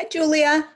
Hi, Julia.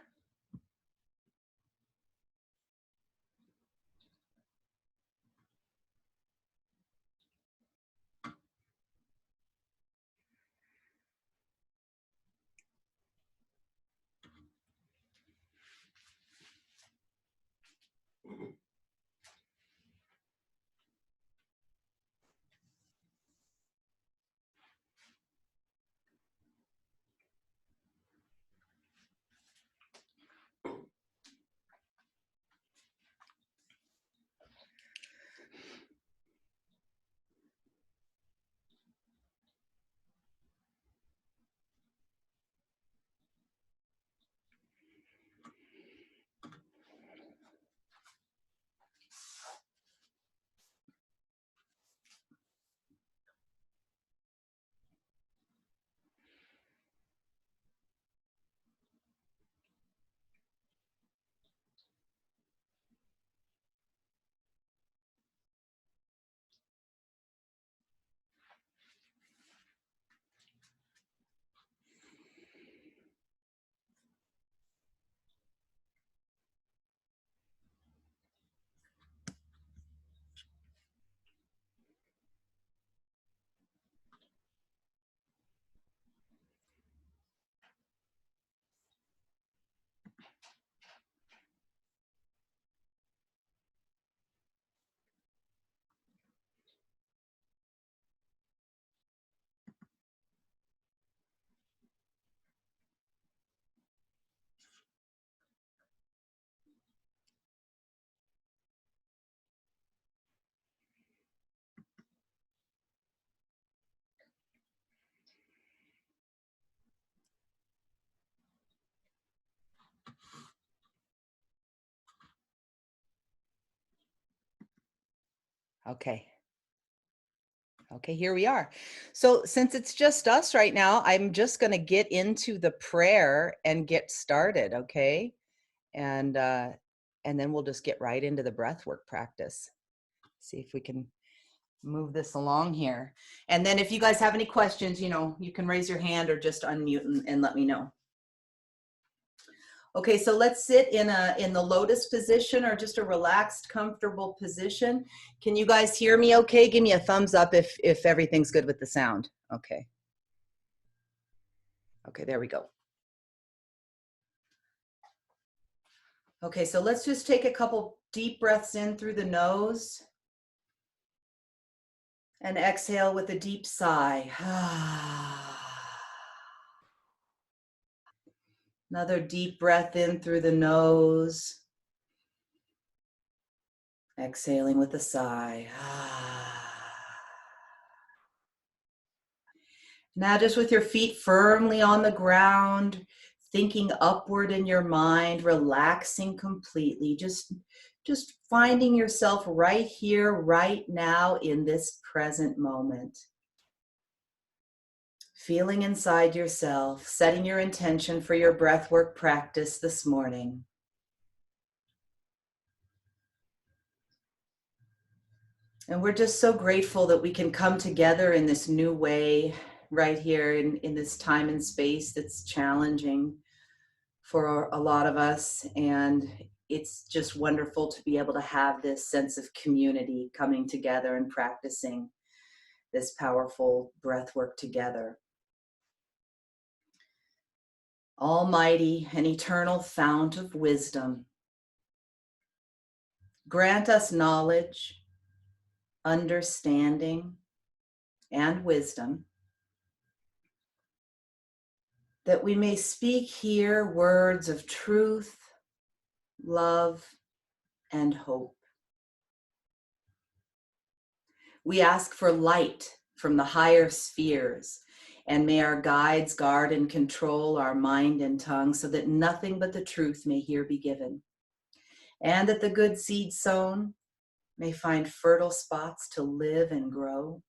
Okay. Okay, here we are. So since it's just us right now, I'm just going to get into the prayer and get started, okay? And then we'll just get right into the breathwork practice. See if we can move this along here. And then if you guys have any questions, you can raise your hand or just unmute and let me know. Okay, so let's sit in the lotus position or just a relaxed, comfortable position. Can you guys hear me okay? Give me a thumbs up if everything's good with the sound. Okay. Okay, there we go. Okay, so let's just take a couple deep breaths in through the nose and exhale with a deep sigh. Another deep breath in through the nose. Exhaling with a sigh. Now just with your feet firmly on the ground, thinking upward in your mind, relaxing completely, just finding yourself right here, right now in this present moment. Feeling inside yourself, setting your intention for your breathwork practice this morning. And we're just so grateful that we can come together in this new way right here in this time and space that's challenging for a lot of us. And it's just wonderful to be able to have this sense of community coming together and practicing this powerful breathwork together. Almighty and eternal fount of wisdom, grant us knowledge, understanding, and wisdom, that we may speak here words of truth, love, and hope. We ask for light from the higher spheres, and may our guides guard and control our mind and tongue so that nothing but the truth may here be given, and that the good seed sown may find fertile spots to live and grow.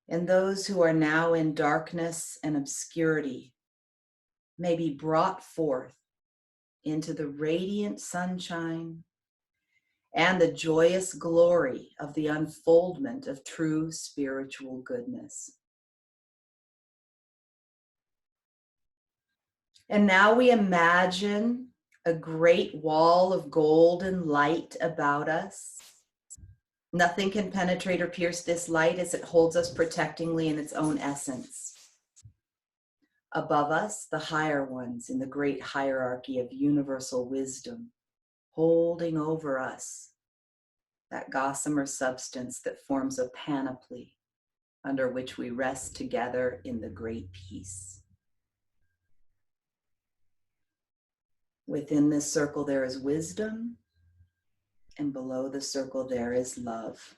And those who are now in darkness and obscurity may be brought forth into the radiant sunshine and the joyous glory of the unfoldment of true spiritual goodness. And now we imagine a great wall of golden light about us. Nothing can penetrate or pierce this light as it holds us protectingly in its own essence. Above us, the higher ones in the great hierarchy of universal wisdom, holding over us that gossamer substance that forms a panoply under which we rest together in the great peace. Within this circle there is wisdom, and below the circle there is love.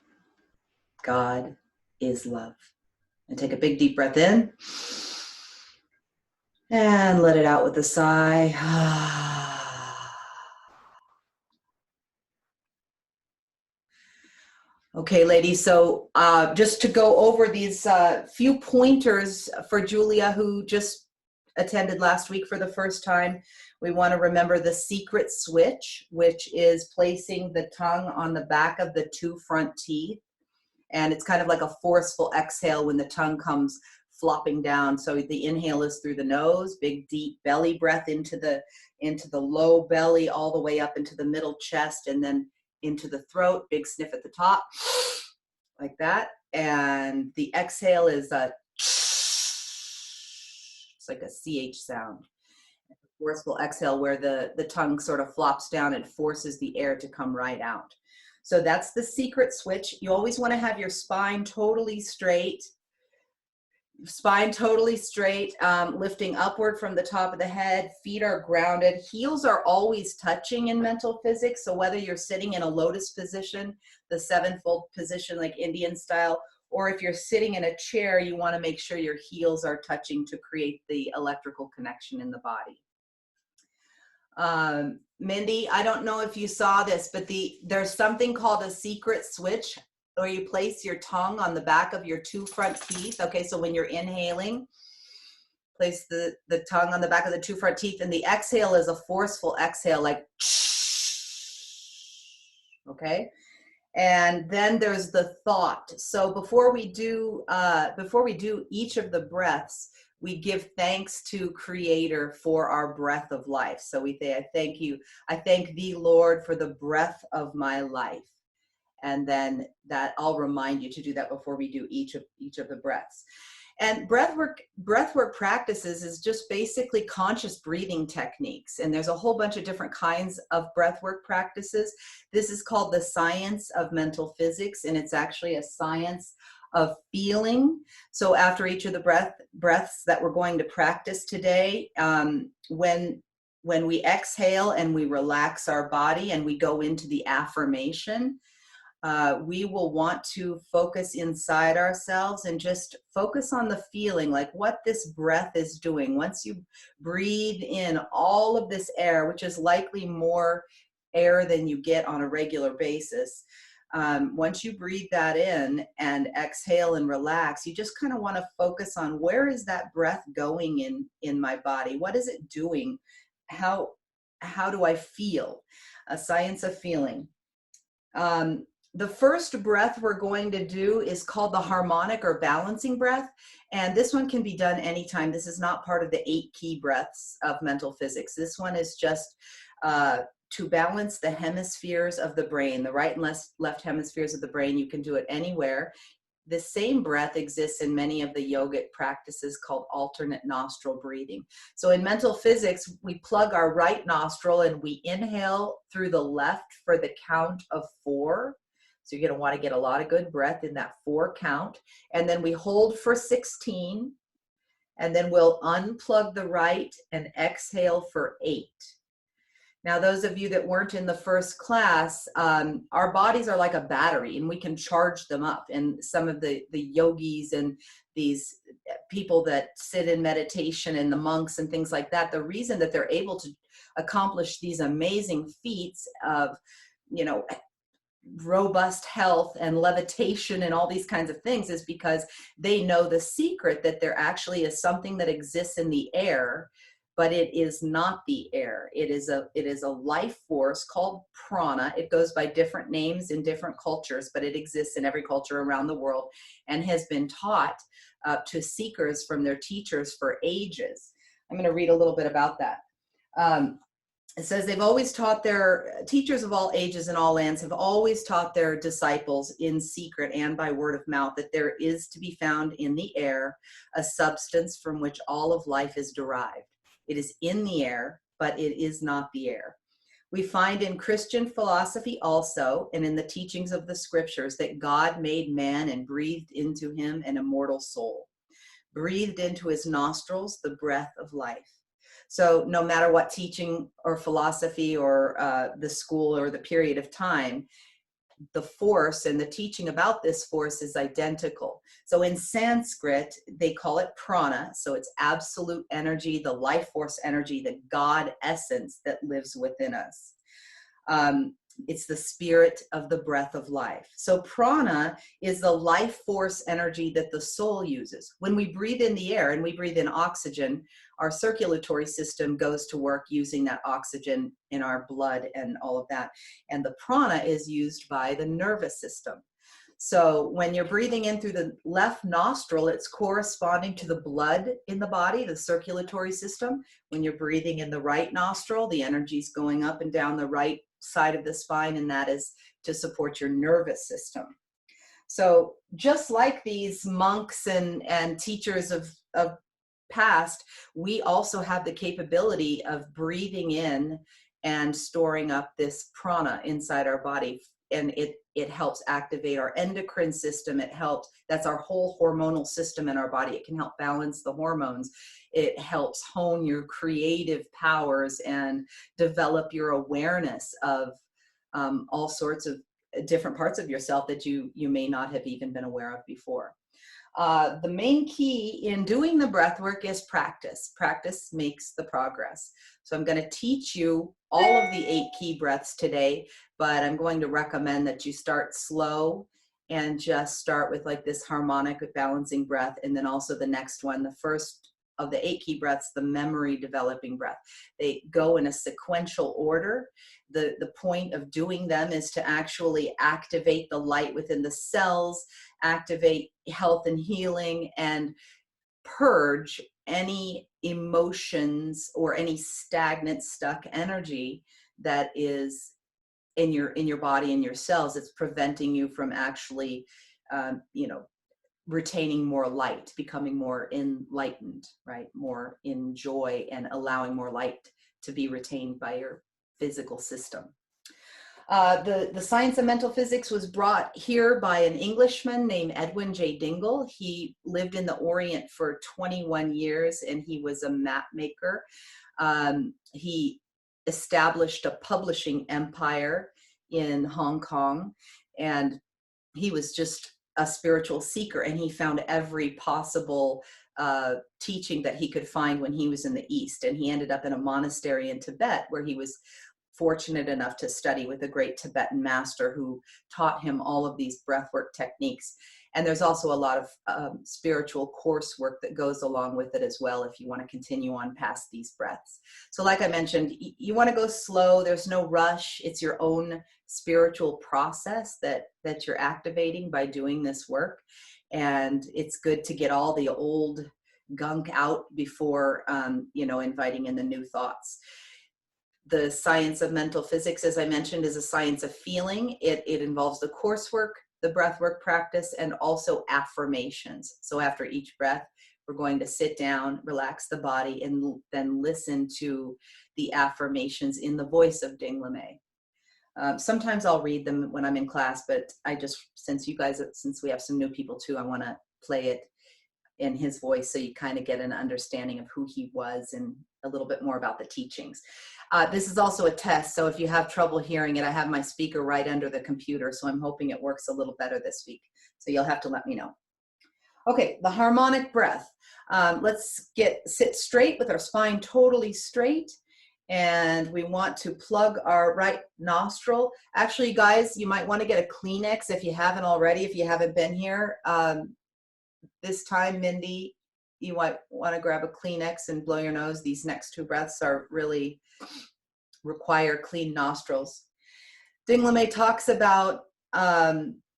God is love. And take a big deep breath in, and let it out with a sigh. Okay, ladies, so just to go over these few pointers for Julia, who just attended last week for the first time, we want to remember the secret switch, which is placing the tongue on the back of the two front teeth. And it's kind of like a forceful exhale when the tongue comes flopping down. So the inhale is through the nose, big deep belly breath into the low belly, all the way up into the middle chest, and then into the throat, big sniff at the top, like that. And the exhale is it's like a CH sound. Forceful exhale where the tongue sort of flops down and forces the air to come right out. So that's the secret switch. You always want to have your spine totally straight. Lifting upward from the top of the head. Feet are grounded. Heels are always touching in mental physics. So whether you're sitting in a lotus position, the sevenfold position like Indian style, or if you're sitting in a chair, you want to make sure your heels are touching to create the electrical connection in the body. Mindy, I don't know if you saw this, but there's something called a secret switch where you place your tongue on the back of your two front teeth. Okay, so when you're inhaling, place the tongue on the back of the two front teeth, and the exhale is a forceful exhale, like, okay? And then there's the thought. So before we do each of the breaths, we give thanks to Creator for our breath of life. So we say, I thank thee, Lord, for the breath of my life. And then that I'll remind you to do that before we do each of the breaths. And breathwork practices is just basically conscious breathing techniques. And there's a whole bunch of different kinds of breathwork practices. This is called the Science of Mentalphysics, and it's actually a science of feeling. So after each of the breaths that we're going to practice today, when we exhale and we relax our body and we go into the affirmation, we will want to focus inside ourselves and just focus on the feeling, like what this breath is doing. Once you breathe in all of this air, which is likely more air than you get on a regular basis, once you breathe that in and exhale and relax, you just kind of want to focus on where is that breath going in my body? What is it doing? How do I feel? A science of feeling. The first breath we're going to do is called the harmonic or balancing breath. And this one can be done anytime. This is not part of the 8 key breaths of mental physics. This one is just to balance the hemispheres of the brain, the right and left hemispheres of the brain. You can do it anywhere. The same breath exists in many of the yogic practices called alternate nostril breathing. So in mental physics, we plug our right nostril and we inhale through the left for the count of 4. So you're going to want to get a lot of good breath in that 4 count. And then we hold for 16. And then we'll unplug the right and exhale for 8. Now, those of you that weren't in the first class, our bodies are like a battery and we can charge them up. And some of the yogis and these people that sit in meditation and the monks and things like that, the reason that they're able to accomplish these amazing feats of, robust health and levitation and all these kinds of things is because they know the secret that there actually is something that exists in the air, but it is not the air. It is a life force called prana. It goes by different names in different cultures, but it exists in every culture around the world and has been taught to seekers from their teachers for ages. I'm going to read a little bit about that. It says they've always taught their teachers of all ages and all lands have always taught their disciples in secret and by word of mouth that there is to be found in the air a substance from which all of life is derived. It is in the air, but it is not the air. We find in Christian philosophy also, and in the teachings of the scriptures, that God made man and breathed into him an immortal soul, breathed into his nostrils the breath of life. So no matter what teaching or philosophy or the school or the period of time, the force and the teaching about this force is identical. So in Sanskrit, they call it prana. So it's absolute energy, the life force energy, the God essence that lives within us. It's the spirit of the breath of life. So prana is the life force energy that the soul uses. When we breathe in the air and we breathe in oxygen, our circulatory system goes to work using that oxygen in our blood and all of that. And the prana is used by the nervous system. So when you're breathing in through the left nostril, it's corresponding to the blood in the body, the circulatory system. When you're breathing in the right nostril, the energy's going up and down the right side of the spine, and that is to support your nervous system. So just like these monks and teachers of past, we also have the capability of breathing in and storing up this prana inside our body. And it helps activate our endocrine system. It helps, that's our whole hormonal system in our body. It can help balance the hormones. It helps hone your creative powers and develop your awareness of all sorts of different parts of yourself that you may not have even been aware of before. The main key in doing the breath work is practice. Practice makes the progress. So I'm going to teach you all of the 8 key breaths today, but I'm going to recommend that you start slow and just start with like this harmonic balancing breath. And then also the next one, the first of the 8 key breaths, the memory developing breath. They go in a sequential order. The point of doing them is to actually activate the light within the cells, activate health and healing, and purge any emotions or any stagnant, stuck energy that is in your body and your cells. It's preventing you from actually, retaining more light, becoming more enlightened, right? More in joy and allowing more light to be retained by your physical system. The Science of Mental Physics was brought here by an Englishman named Edwin Dingle. He lived in the Orient for 21 years and he was a map maker. He established a publishing empire in Hong Kong, and he was just a spiritual seeker, and he found every possible teaching that he could find when he was in the East. And he ended up in a monastery in Tibet, where he was fortunate enough to study with a great Tibetan master who taught him all of these breathwork techniques. And there's also a lot of spiritual coursework that goes along with it as well, if you want to continue on past these breaths. So like I mentioned, you want to go slow. There's no rush. It's your own spiritual process that you're activating by doing this work. And it's good to get all the old gunk out before, inviting in the new thoughts. The science of mental physics, as I mentioned, is a science of feeling. It involves the coursework, the breathwork practice, and also affirmations. So after each breath, we're going to sit down, relax the body, and then listen to the affirmations in the voice of Dingle. Sometimes I'll read them when I'm in class, but since we have some new people too, I want to play it in his voice so you kind of get an understanding of who he was and a little bit more about the teachings. This is also a test, so if you have trouble hearing it, I have my speaker right under the computer, so I'm hoping it works a little better this week. So you'll have to let me know. Okay, the harmonic breath. Let's sit straight with our spine totally straight. And we want to plug our right nostril. Actually, guys, you might want to get a Kleenex if you haven't already, if you haven't been here. This time, Mindy, you might want to grab a Kleenex and blow your nose. These next 2 breaths really require clean nostrils. Dingle talks about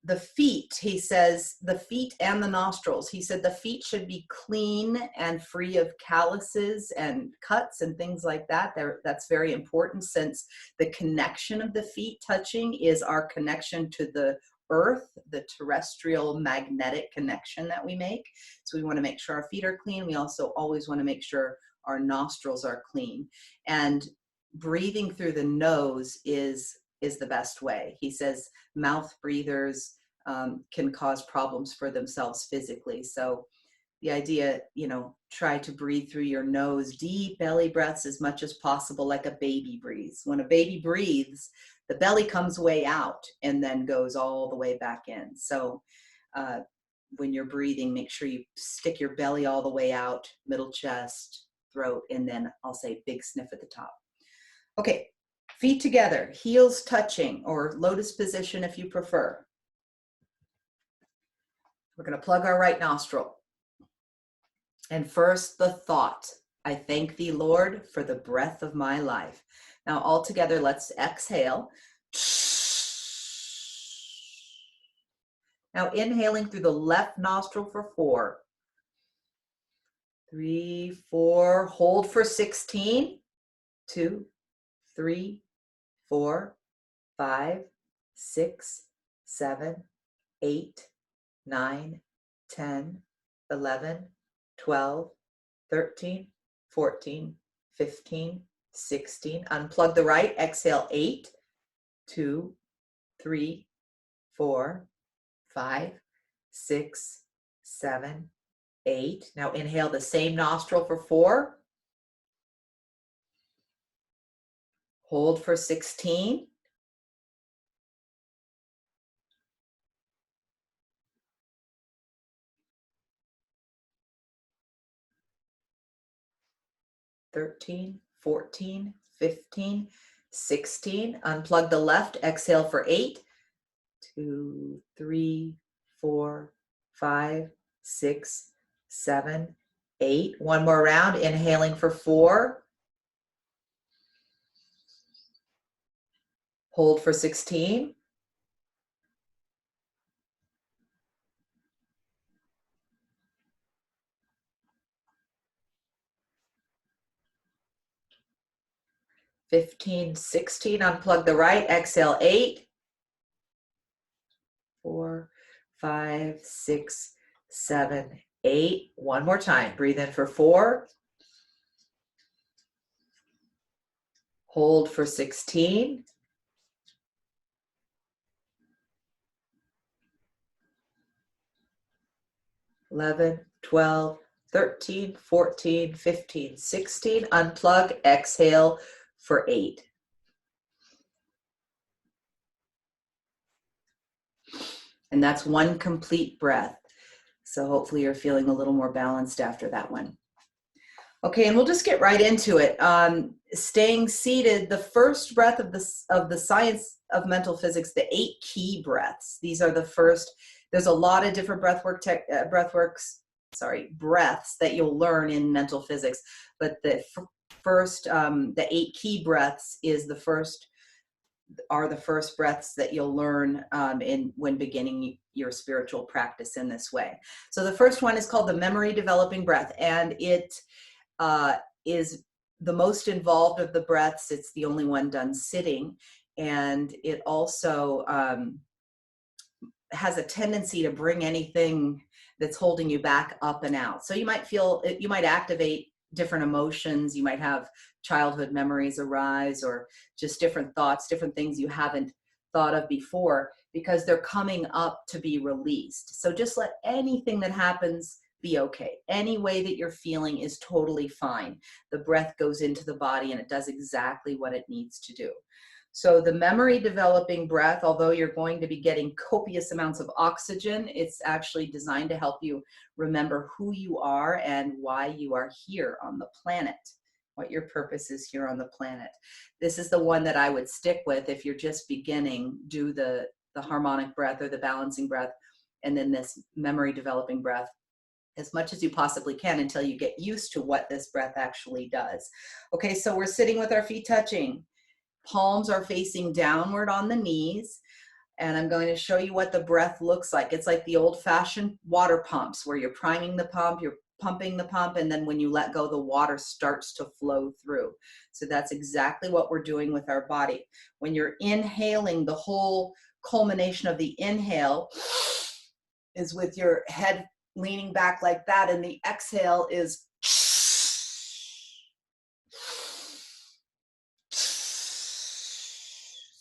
the feet, he says, the feet and the nostrils. He said the feet should be clean and free of calluses and cuts and things like that. That's very important, since the connection of the feet touching is our connection to the earth, the terrestrial magnetic connection that we make. So we want to make sure our feet are clean. We also always want to make sure our nostrils are clean. And breathing through the nose is the best way. He says mouth breathers can cause problems for themselves physically. So the idea, try to breathe through your nose, deep belly breaths as much as possible, like a baby breathes. When a baby breathes, the belly comes way out and then goes all the way back in. So when you're breathing, make sure you stick your belly all the way out, middle chest, throat, and then I'll say big sniff at the top. Okay, feet together, heels touching, or lotus position if you prefer. We're going to plug our right nostril. And first, the thought, I thank thee, Lord, for the breath of my life. Now, all together, let's exhale. Now, inhaling through the left nostril for 4, 3, 4, hold for 16, 2, 3, 4, 5, 6, 7, 8, 9, 10, 11, 12, 13, 14, 15, 16. Unplug the right, exhale 8, 2, 3, 4, 5, 6, 7, 8. Now inhale the same nostril for 4. Hold for 16. 13, 14, 15, 16. Unplug the left, exhale for 8, 2, 3, 4, 5, 6, 7, 8. One more round, inhaling for 4. Hold for 16. 15, 16. Unplug the right, exhale 8, 4, 5, 6, 7, 8. One more time. Breathe in for 4. Hold for 16. 11, 12, 13, 14, 15, 16. Unplug, exhale for 8. And that's one complete breath. So hopefully you're feeling a little more balanced after that one. Okay, and we'll just get right into it. Staying seated, the first breath of the Science of Mental Physics, the 8 key breaths. These are the first. There's a lot of different breaths that you'll learn in mental physics, but the first, the 8 key breaths are the first breaths that you'll learn when beginning your spiritual practice in this way. So the first one is called the memory developing breath, and it is the most involved of the breaths. It's the only one done sitting, and it also has a tendency to bring anything that's holding you back up and out. So you might activate different emotions. You might have childhood memories arise, or just different thoughts, different things you haven't thought of before, because they're coming up to be released. So just let anything that happens be okay. Any way that you're feeling is totally fine. The breath goes into the body and it does exactly what it needs to do. So the memory developing breath, although you're going to be getting copious amounts of oxygen, it's actually designed to help you remember who you are and why you are here on the planet, what your purpose is here on the planet. This is the one that I would stick with if you're just beginning. Do the harmonic breath or the balancing breath, and then this memory developing breath as much as you possibly can until you get used to what this breath actually does. Okay, so we're sitting with our feet touching. Palms are facing downward on the knees. And I'm going to show you what the breath looks like. It's like the old-fashioned water pumps where you're priming the pump, you're pumping the pump, and then when you let go, the water starts to flow through. So that's exactly what we're doing with our body. When you're inhaling, the whole culmination of the inhale is with your head leaning back like that, and the exhale is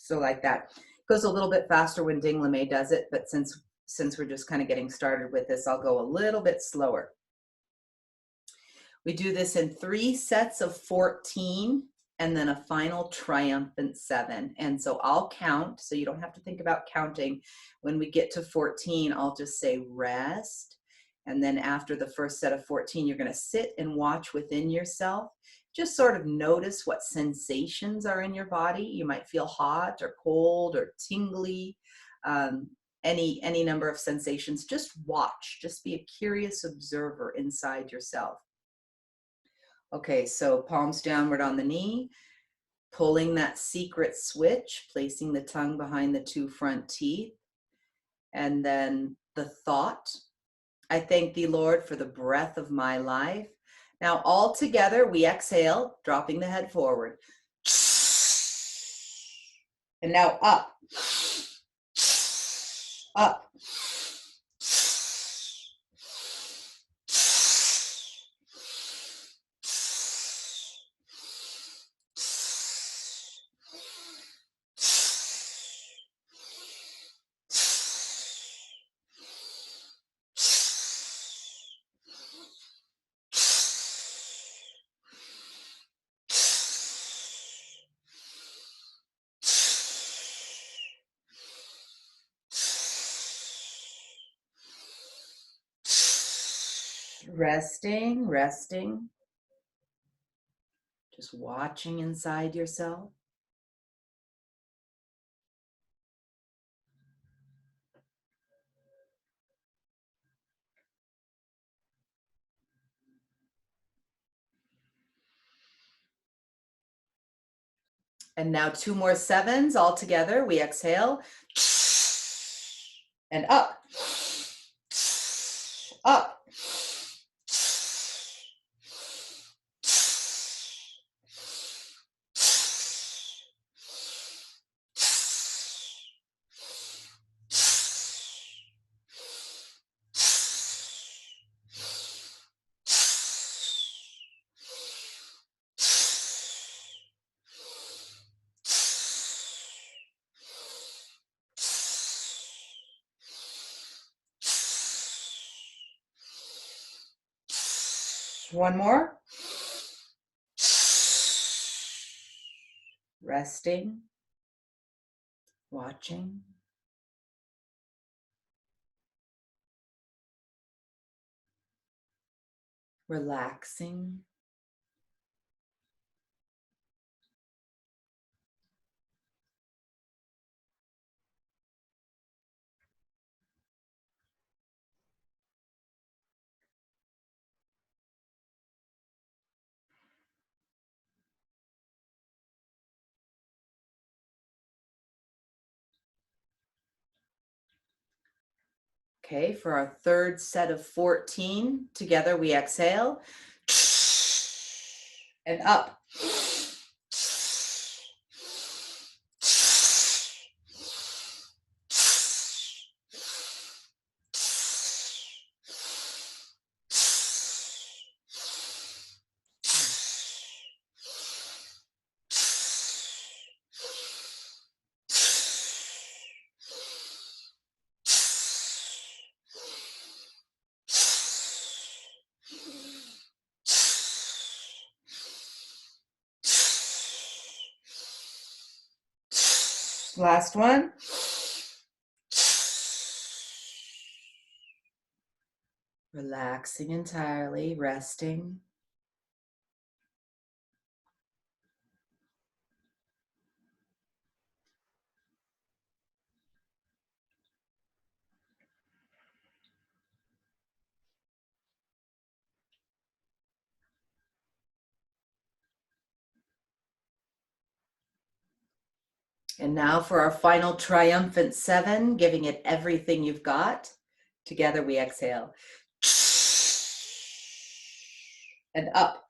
so like that. Goes a little bit faster when Ding LeMay does it, but since we're just kind of getting started with this, I'll go a little bit slower. We do this in 3 sets of 14 and then a final triumphant 7. And so I'll count, so you don't have to think about counting. When we get to 14, I'll just say rest. And then after the first set of 14, you're going to sit and watch within yourself. Just sort of notice what sensations are in your body. You might feel hot or cold or tingly, any number of sensations. Just watch. Just be a curious observer inside yourself. Okay, so palms downward on the knee, pulling that secret switch, placing the tongue behind the 2 front teeth, and then the thought, I thank thee, Lord, for the breath of my life. Now all together we exhale, dropping the head forward. And now up, up. Resting, resting. Just watching inside yourself. And now 2 more 7s all together. We exhale. And up. Up. One more. Resting, watching. Relaxing. Okay, for our 3rd set of 14, together we exhale and up. Last one. Relaxing entirely, resting. And now for our final triumphant 7, giving it everything you've got. Together we exhale. And up.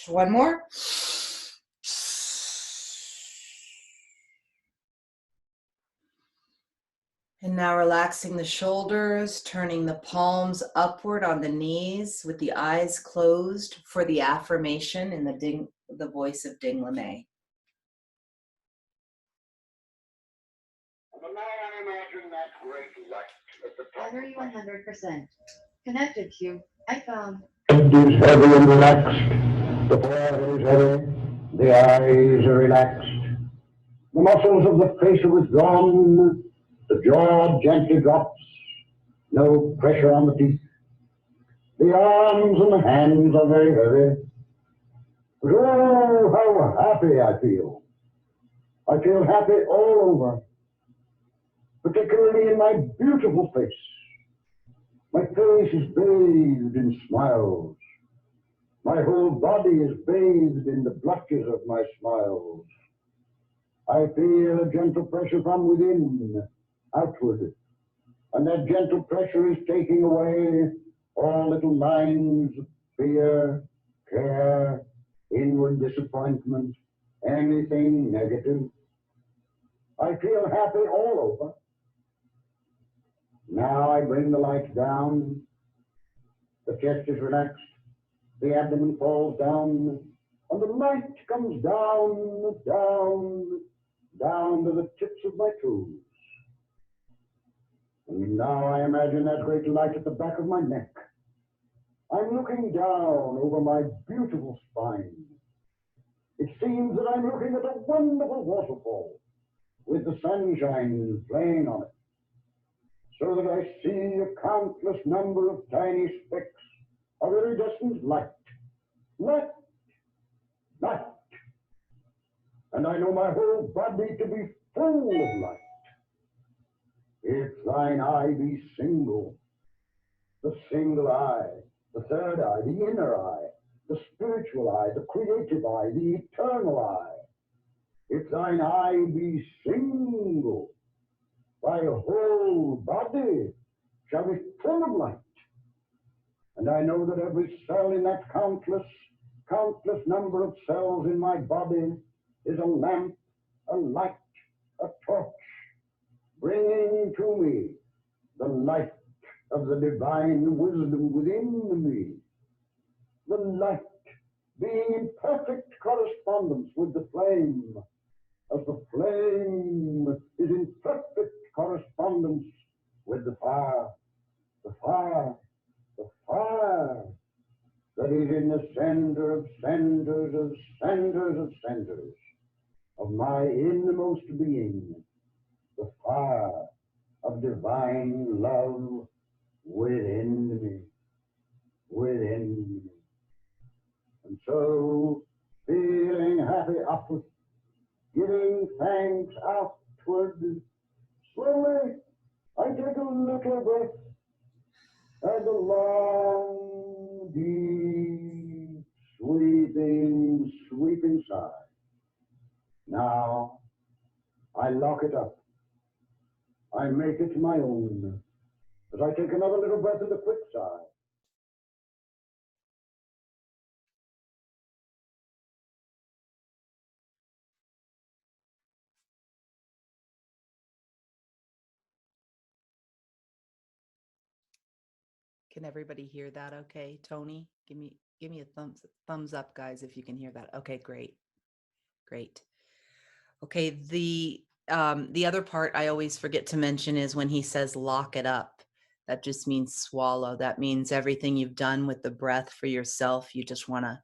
One more. And now relaxing the shoulders, turning the palms upward on the knees with the eyes closed for the affirmation in the voice of Dingle. I imagine that great light at the top. Battery 100%. Connected to iPhone. Head is heavy and relaxed. The forehead is heavy. The eyes are relaxed. The muscles of the face are withdrawn. The jaw gently drops. No pressure on the teeth. The arms and the hands are very heavy. But oh, how happy I feel. I feel happy all over, particularly in my beautiful face. My face is bathed in smiles. My whole body is bathed in the blushes of my smiles. I feel a gentle pressure from within, outward, and that gentle pressure is taking away all little lines of fear, care, inward disappointment, anything negative. I feel happy all over. Now I bring the light down. The chest is relaxed. The abdomen falls down. And the light comes down, down, down to the tips of my toes. And now I imagine that great light at the back of my neck. I'm looking down over my beautiful spine. It seems that I'm looking at a wonderful waterfall with the sunshine playing on it, so that I see a countless number of tiny specks of iridescent light, light, light. And I know my whole body to be full of light. If thine eye be single, the single eye, the third eye, the inner eye, the spiritual eye, the creative eye, the eternal eye. If thine eye be single, thy whole body shall be full of light. And I know that every cell in that countless number of cells in my body is a lamp, a light, a torch, bringing to me the light of the divine wisdom within me. The light being in perfect correspondence with the flame, as the flame is in perfect correspondence with the fire, the fire, the fire that is in the center of centers of centers of centers of my innermost being, the fire of divine love within me, within me. And so, feeling happy upward, giving thanks outward, slowly I take a little breath and a long, deep, sweeping sigh. Now, I lock it up. I make it my own as I take another little breath and a quick sigh. Can everybody hear that okay? Tony, give me a thumbs up, guys, if you can hear that. Okay, great. Great. Okay, the other part I always forget to mention is when he says lock it up. That just means swallow. That means everything you've done with the breath for yourself, you just want to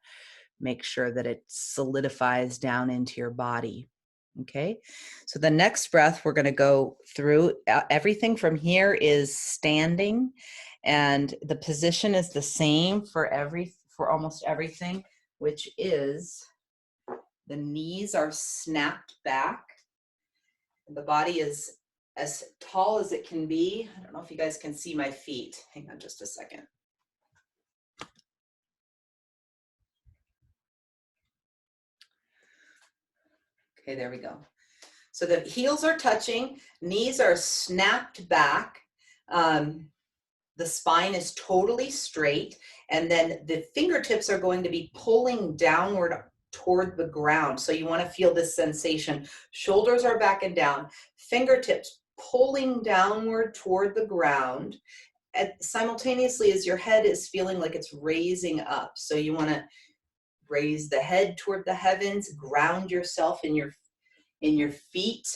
make sure that it solidifies down into your body. Okay, so the next breath we're going to go through, everything from here is standing, and the position is the same for almost everything, which is the knees are snapped back The body is as tall as it can be. I don't know if you guys can see my feet. Hang on just a second. Okay, there we go. So the heels are touching, knees are snapped back. The spine is totally straight, and then the fingertips are going to be pulling downward toward the ground. So you want to feel this sensation. Shoulders are back and down, fingertips pulling downward toward the ground, simultaneously as your head is feeling like it's raising up. So you want to raise the head toward the heavens, ground yourself in your feet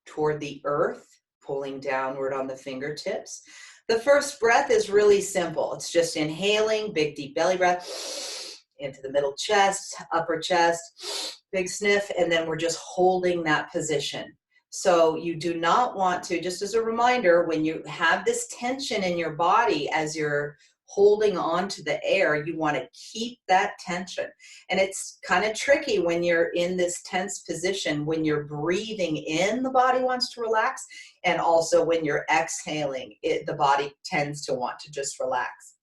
toward the earth, pulling downward on the fingertips. The first breath is really simple. It's just inhaling, big deep belly breath into the middle chest, upper chest, big sniff, and then we're just holding that position. So you do not want to, just as a reminder, when you have this tension in your body as you're holding on to the air, you want to keep that tension. And it's kind of tricky when you're in this tense position. When you're breathing in, the body wants to relax. And also when you're exhaling, the body tends to want to just relax.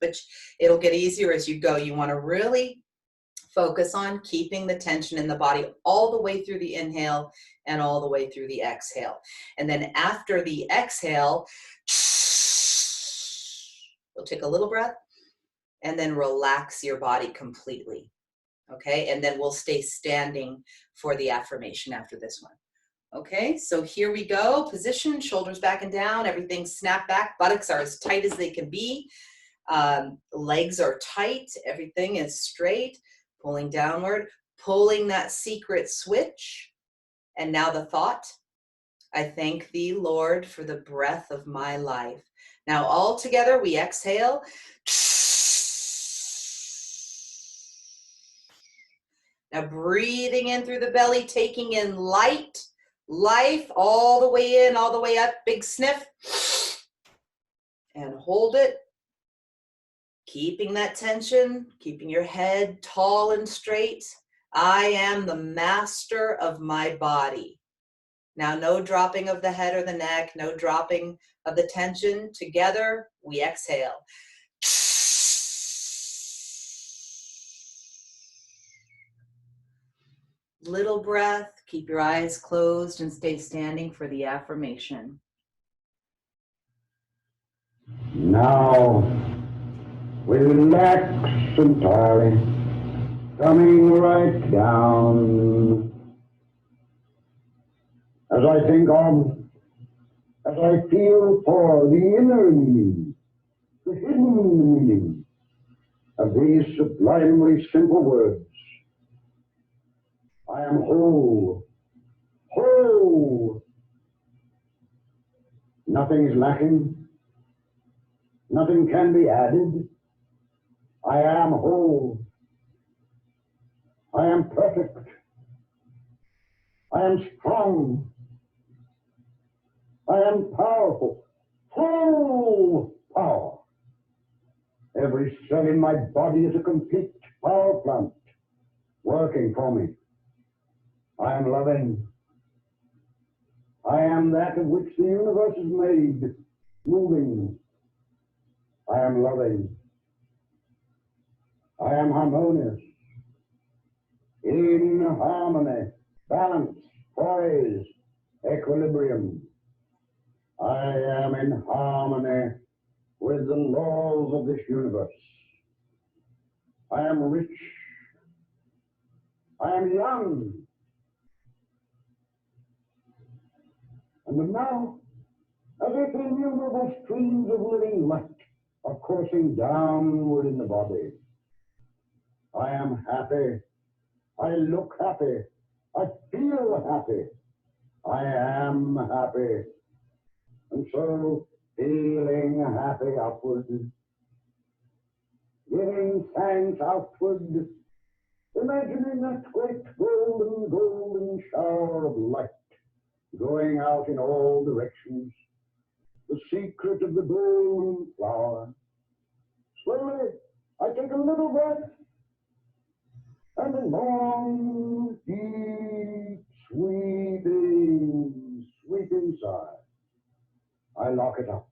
But it'll get easier as you go. You want to really focus on keeping the tension in the body all the way through the inhale and all the way through the exhale. And then after the exhale, you'll take a little breath and then relax your body completely. Okay, and then we'll stay standing for the affirmation after this one. Okay, so here we go. Position, shoulders back and down, everything snap back. Buttocks are as tight as they can be. Legs are tight, everything is straight, pulling downward, pulling that secret switch. And now the thought, I thank thee, Lord, for the breath of my life. Now all together we exhale. Now breathing in through the belly, taking in light, life, all the way in, all the way up, big sniff. And hold it. Keeping that tension, keeping your head tall and straight. I am the master of my body. Now, no dropping of the head or the neck, no dropping of the tension. Together, we exhale. Little breath, keep your eyes closed and stay standing for the affirmation. Now, we relax entirely, coming right down. As I think on, as I feel for the inner meaning, the hidden meaning of these sublimely simple words. I am whole, whole. Nothing is lacking. Nothing can be added. I am whole. I am perfect. I am strong. I am powerful. Full power. Every cell in my body is a complete power plant working for me. I am loving. I am that of which the universe is made, moving. I am loving. I am harmonious. In harmony, balance, poise, equilibrium. I am in harmony with the laws of this universe. I am rich. I am young. And now, as if innumerable streams of living light are coursing downward in the body, I am happy. I look happy. I feel happy. I am happy. And so, feeling happy upward, giving thanks outward, imagining that great golden, golden shower of light going out in all directions, the secret of the golden flower. Slowly, I take a little breath and a long, deep sweeping, sweeping sigh. I lock it up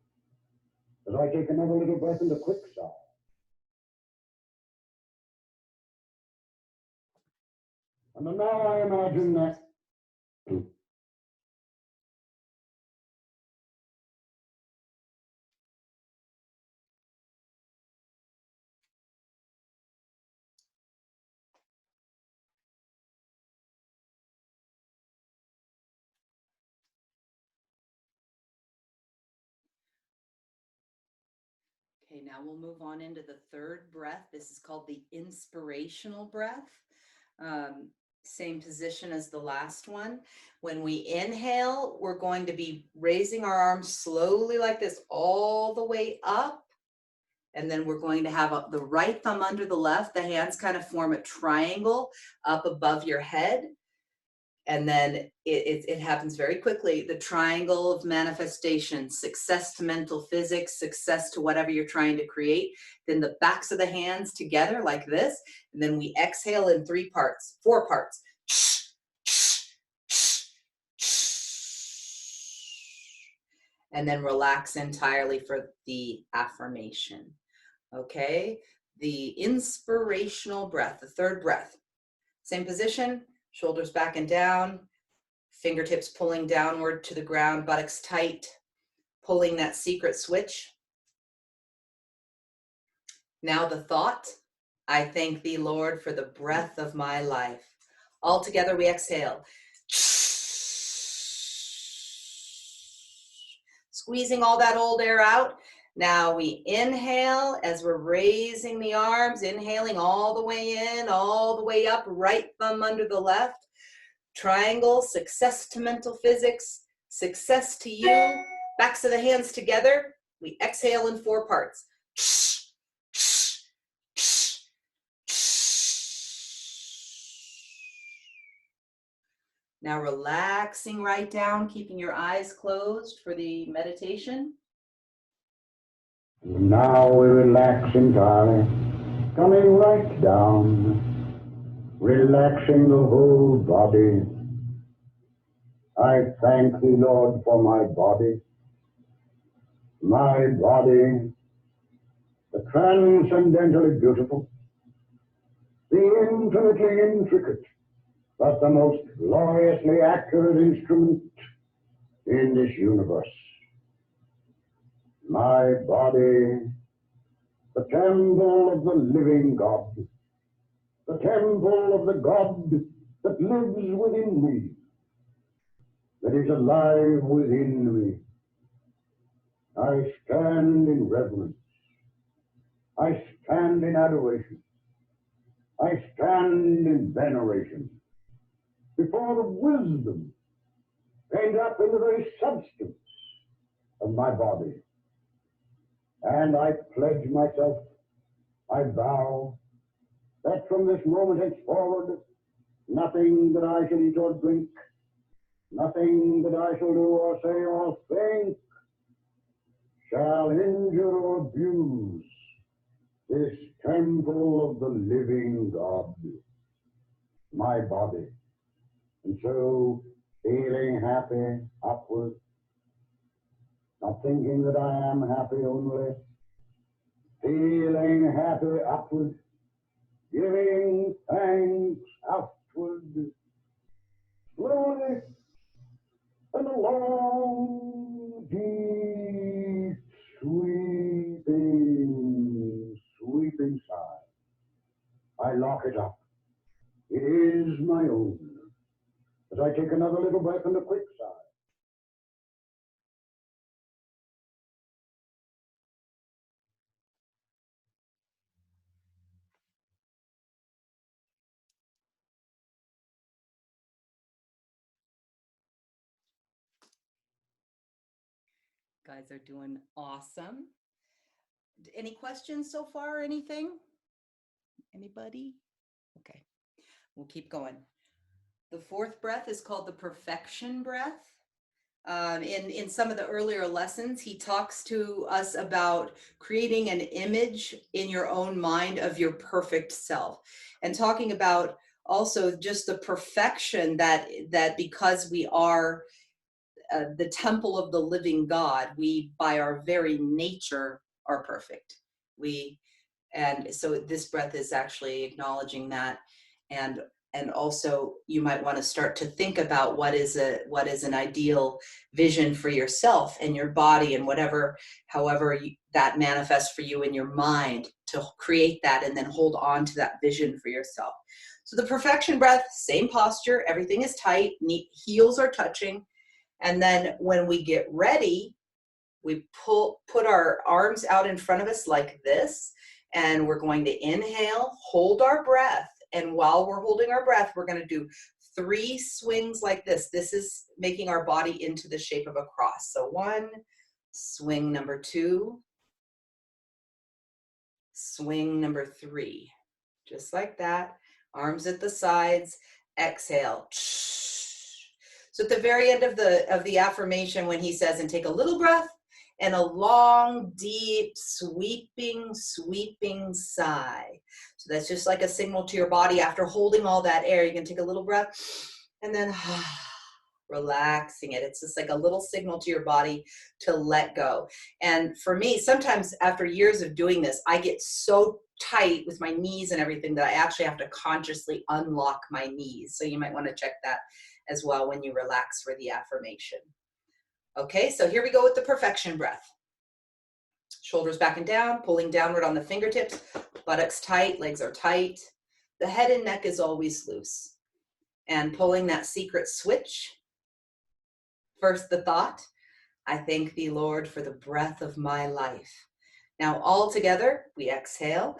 as I take another little breath and a quick sigh. And now I imagine that Okay, now we'll move on into the third breath. This is called the inspirational breath. Same position as the last one. When we inhale, we're going to be raising our arms slowly like this all the way up. And then we're going to have the right thumb under the left. The hands kind of form a triangle up above your head. And then it happens very quickly. The triangle of manifestation, success to mental physics, success to whatever you're trying to create. Then the backs of the hands together like this. And then we exhale in four parts. And then relax entirely for the affirmation. Okay, the inspirational breath, the third breath. Same position. Shoulders back and down, fingertips pulling downward to the ground, buttocks tight, pulling that secret switch. Now the thought, I thank thee, Lord, for the breath of my life. All together we exhale. Squeezing all that old air out. Now we inhale as we're raising the arms, inhaling all the way in, all the way up, right thumb under the left. Triangle, success to mental physics, success to you. Backs of the hands together. We exhale in four parts. Now relaxing right down, keeping your eyes closed for the meditation. now we relax entirely, coming right down, relaxing the whole body. I thank thee, Lord, for my body, the transcendently beautiful, the infinitely intricate, but the most gloriously accurate instrument in this universe. My body, the temple of the living God, the temple of the God that lives within me, that is alive within me. I stand in reverence. I stand in adoration. I stand in veneration before the wisdom pent up in the very substance of my body. And I pledge myself, I vow, that from this moment henceforward, nothing that I shall eat or drink, nothing that I shall do or say or think, shall injure or abuse this temple of the living God, my body. And so, feeling happy upward, not thinking that I am happy only, feeling happy upward, giving thanks outward, slowly and a long, deep, sweeping sigh. I lock it up. It is my own. As I take another little breath and a quick sigh. Guys are doing awesome. Any questions so far or anything? Anybody? Okay, we'll keep going. The fourth breath is called the perfection breath. In some of the earlier lessons, he talks to us about creating an image in your own mind of your perfect self and talking about also just the perfection that because we are the temple of the living God, we by our very nature are perfect. And so this breath is actually acknowledging that. And also you might want to start to think about what is an ideal vision for yourself and your body, and however that manifests for you in your mind, to create that and then hold on to that vision for yourself. So the perfection breath, same posture, everything is tight, heels are touching. And then when we get ready, we put our arms out in front of us like this, and we're going to inhale, hold our breath. And while we're holding our breath, we're going to do 3 swings like this. This is making our body into the shape of a cross. So 1, swing number 2, swing number 3, just like that. Arms at the sides, exhale. So at the very end of the affirmation, when he says, and take a little breath and a long, deep, sweeping sigh. So that's just like a signal to your body after holding all that air. You can take a little breath and then relaxing it. It's just like a little signal to your body to let go. And for me, sometimes after years of doing this, I get so tight with my knees and everything that I actually have to consciously unlock my knees. So you might want to check that as well when you relax for the affirmation. Okay, so here we go with the perfection breath. Shoulders back and down, pulling downward on the fingertips, buttocks tight, legs are tight. The head and neck is always loose. And pulling that secret switch. First, the thought, I thank thee, Lord, for the breath of my life. Now all together, we exhale.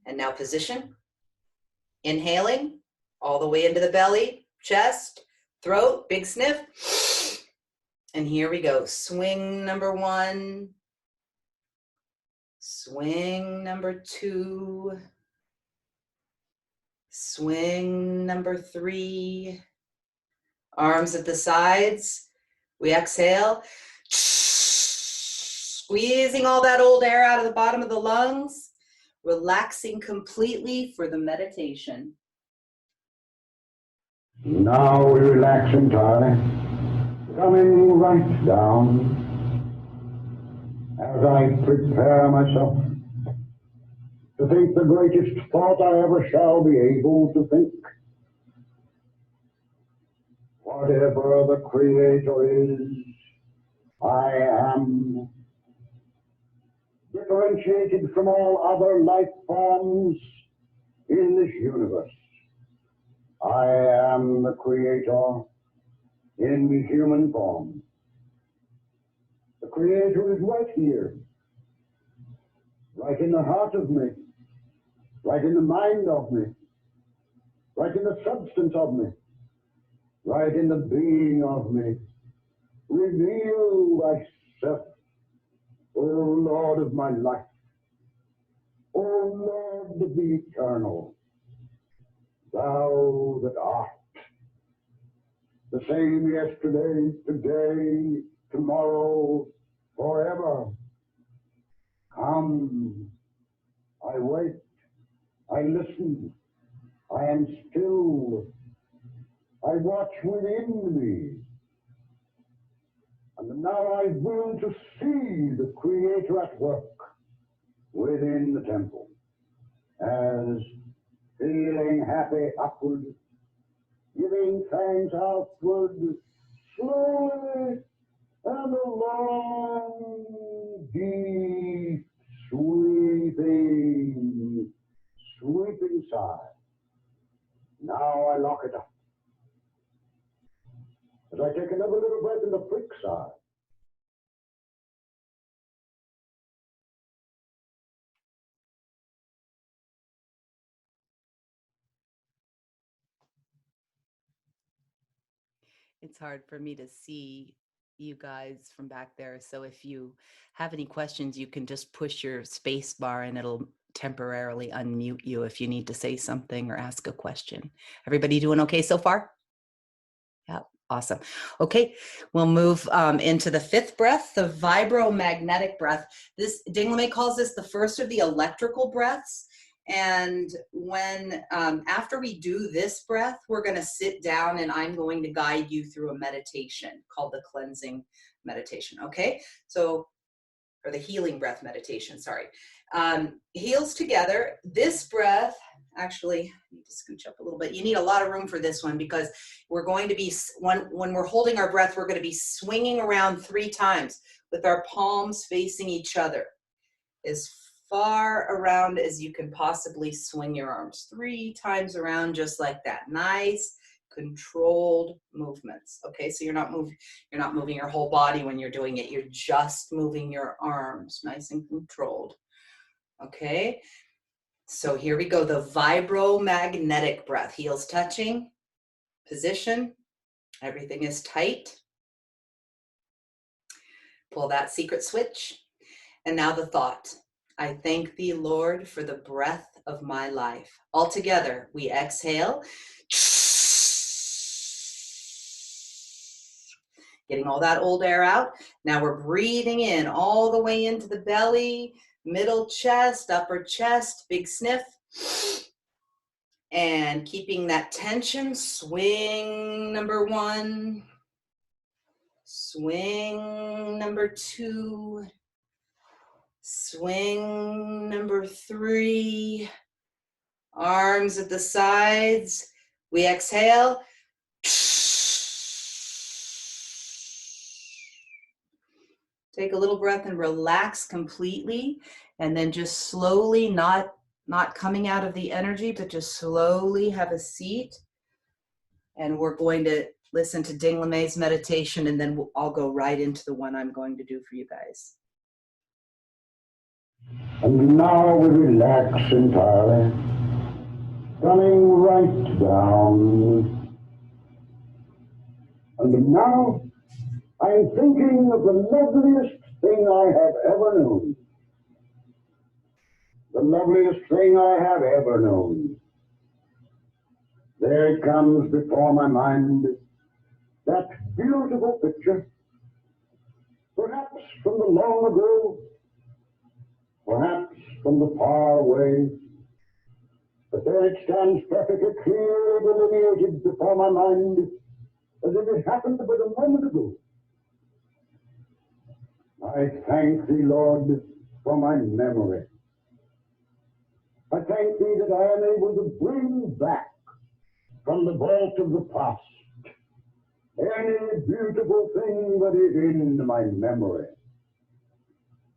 And now position. Inhaling all the way into the belly, chest, throat, big sniff. And here we go. Swing number 1. Swing number 2. Swing number 3. Arms at the sides. We exhale. Squeezing all that old air out of the bottom of the lungs. Relaxing completely for the meditation. Now we relax entirely, coming right down as I prepare myself to think the greatest thought I ever shall be able to think. Whatever the Creator is, I am. Differentiated from all other life forms in this universe. I am the Creator in human form. The Creator is right here, right in the heart of me, right in the mind of me, right in the substance of me, right in the being of me. Reveal thyself, O Lord of my life, O Lord of the eternal, thou that art the same yesterday, today, tomorrow, forever. Come, I wait, I listen, I am still, I watch within me. And now I will to see the Creator at work within the temple, as feeling happy upward, giving thanks outward, slowly and a long, deep, sweeping sigh. Now I lock it up. As I take another little breath in the quick sigh. It's hard for me to see you guys from back there. So if you have any questions, you can just push your space bar and it'll temporarily unmute you if you need to say something or ask a question. Everybody doing okay so far? Yeah. Awesome. Okay, we'll move into the fifth breath, the vibromagnetic breath. This Dingle calls this the first of the electrical breaths. And when after we do this breath, we're going to sit down and I'm going to guide you through a meditation called the cleansing meditation. Okay, so or the healing breath meditation. Sorry, heels together. This breath. Actually, I need to scooch up a little bit. You need a lot of room for this one because we're going to be, when we're holding our breath, we're going to be swinging around 3 times with our palms facing each other. As far around as you can possibly swing your arms. 3 times around just like that. Nice, controlled movements. Okay, so you're not moving your whole body when you're doing it. You're just moving your arms, nice and controlled. Okay. So here we go, the vibromagnetic breath. Heels touching, position, everything is tight. Pull that secret switch. And now the thought. I thank thee, Lord, for the breath of my life. All together, we exhale. Getting all that old air out. Now we're breathing in all the way into the belly, middle chest, upper chest, big sniff. And keeping that tension, swing number 1, swing number 2, swing number 3, arms at the sides. We exhale. Take a little breath and relax completely, and then just slowly, not coming out of the energy, but just slowly have a seat. And we're going to listen to Dingle meditation, and then I'll go right into the one I'm going to do for you guys. And now we relax entirely, coming right down. And now I'm thinking of the loveliest thing I have ever known. The loveliest thing I have ever known. There it comes before my mind, that beautiful picture, perhaps from the long ago, perhaps from the far away, but there it stands perfectly clearly delineated before my mind, as if it happened but a moment ago. I thank thee, Lord, for my memory. I thank thee that I am able to bring back from the vault of the past any beautiful thing that is in my memory.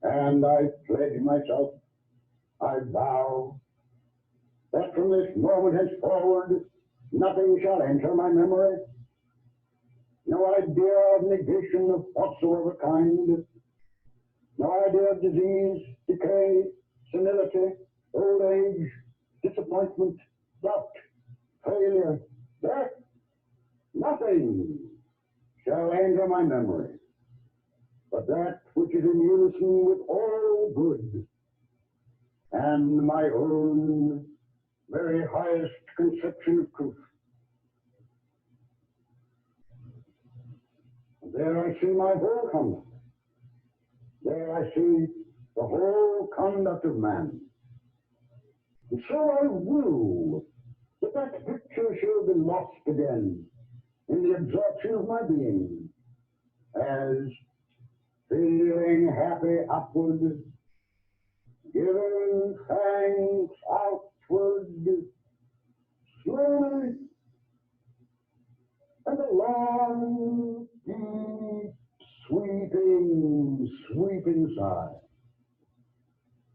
And I pledge myself, I vow, that from this moment henceforward, nothing shall enter my memory. No idea of negation of whatsoever kind. No idea of disease, decay, senility, old age, disappointment, doubt, failure, death. Nothing shall enter my memory, but that which is in unison with all good and my own very highest conception of truth. And there I see my whole conduct. There I see the whole conduct of man. And so I will that that picture shall be lost again in the absorption of my being, as feeling happy upward, giving thanks outward, slowly, and a long, deep, sweeping sigh.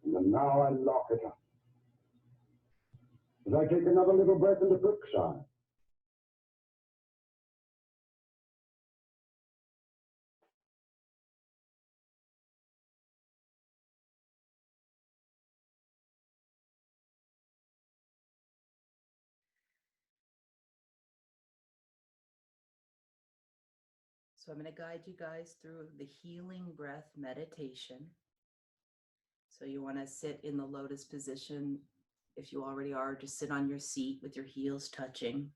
And now I lock it up. As I take another little breath and a quick sigh. So I'm going to guide you guys through the healing breath meditation. So you want to sit in the lotus position. If you already are, just sit on your seat with your heels touching.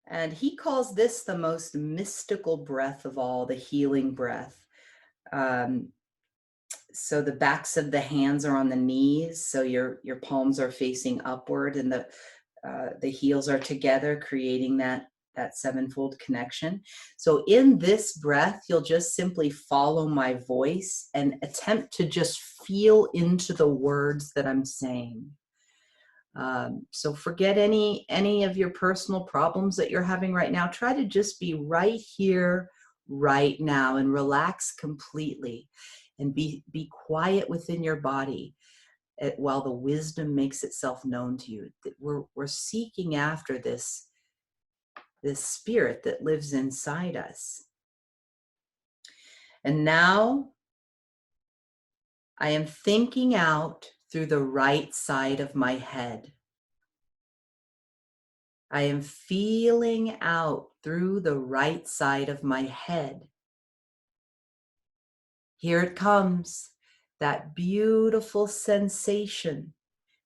And he calls this the most mystical breath of all, the healing breath. So the backs of the hands are on the knees, so your palms are facing upward, and the heels are together, creating that sevenfold connection. So in this breath, you'll just simply follow my voice and attempt to just feel into the words that I'm saying. So forget any of your personal problems that you're having right now. Try to just be right here, right now, and relax completely, and be quiet within your body while the wisdom makes itself known to you. That we're seeking after this spirit that lives inside us. And now I am thinking out through the right side of my head. I am feeling out through the right side of my head. Here it comes, that beautiful sensation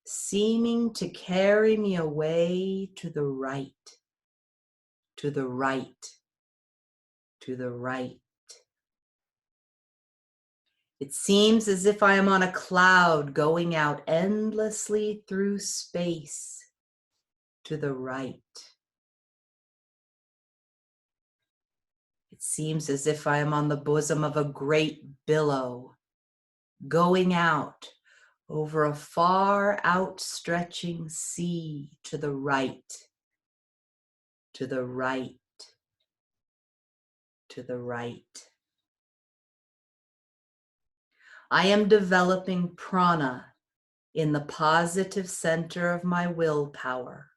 seeming to carry me away to the right, to the right, to the right. It seems as if I am on a cloud going out endlessly through space, to the right. It seems as if I am on the bosom of a great billow, going out over a far outstretching sea, to the right, to the right, to the right. I am developing prana in the positive center of my willpower.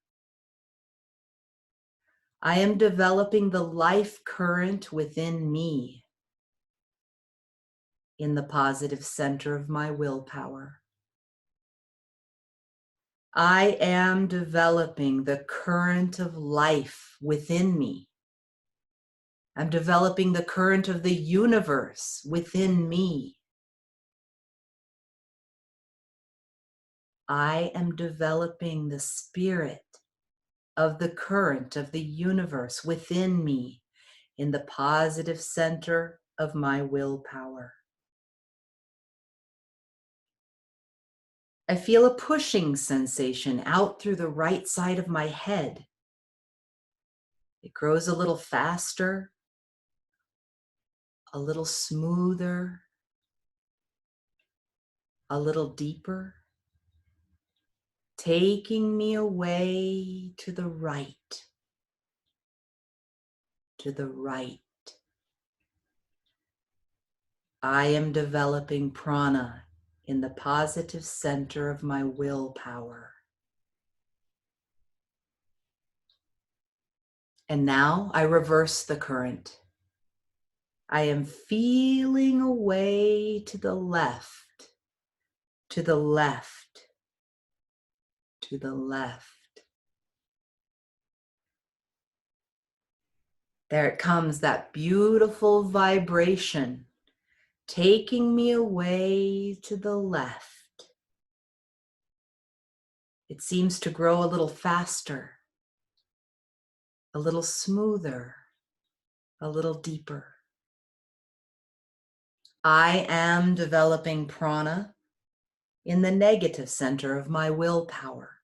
I am developing the life current within me in the positive center of my willpower. I am developing the current of life within me. I'm developing the current of the universe within me. I am developing the spirit of the current of the universe within me in the positive center of my willpower. I feel a pushing sensation out through the right side of my head. It grows a little faster, a little smoother, a little deeper, taking me away to the right, to the right. I am developing prana in the positive center of my willpower. And now I reverse the current. I am feeling away to the left, to the left, to the left. There it comes, that beautiful vibration, taking me away to the left. It seems to grow a little faster, a little smoother, a little deeper. I am developing prana in the negative center of my willpower.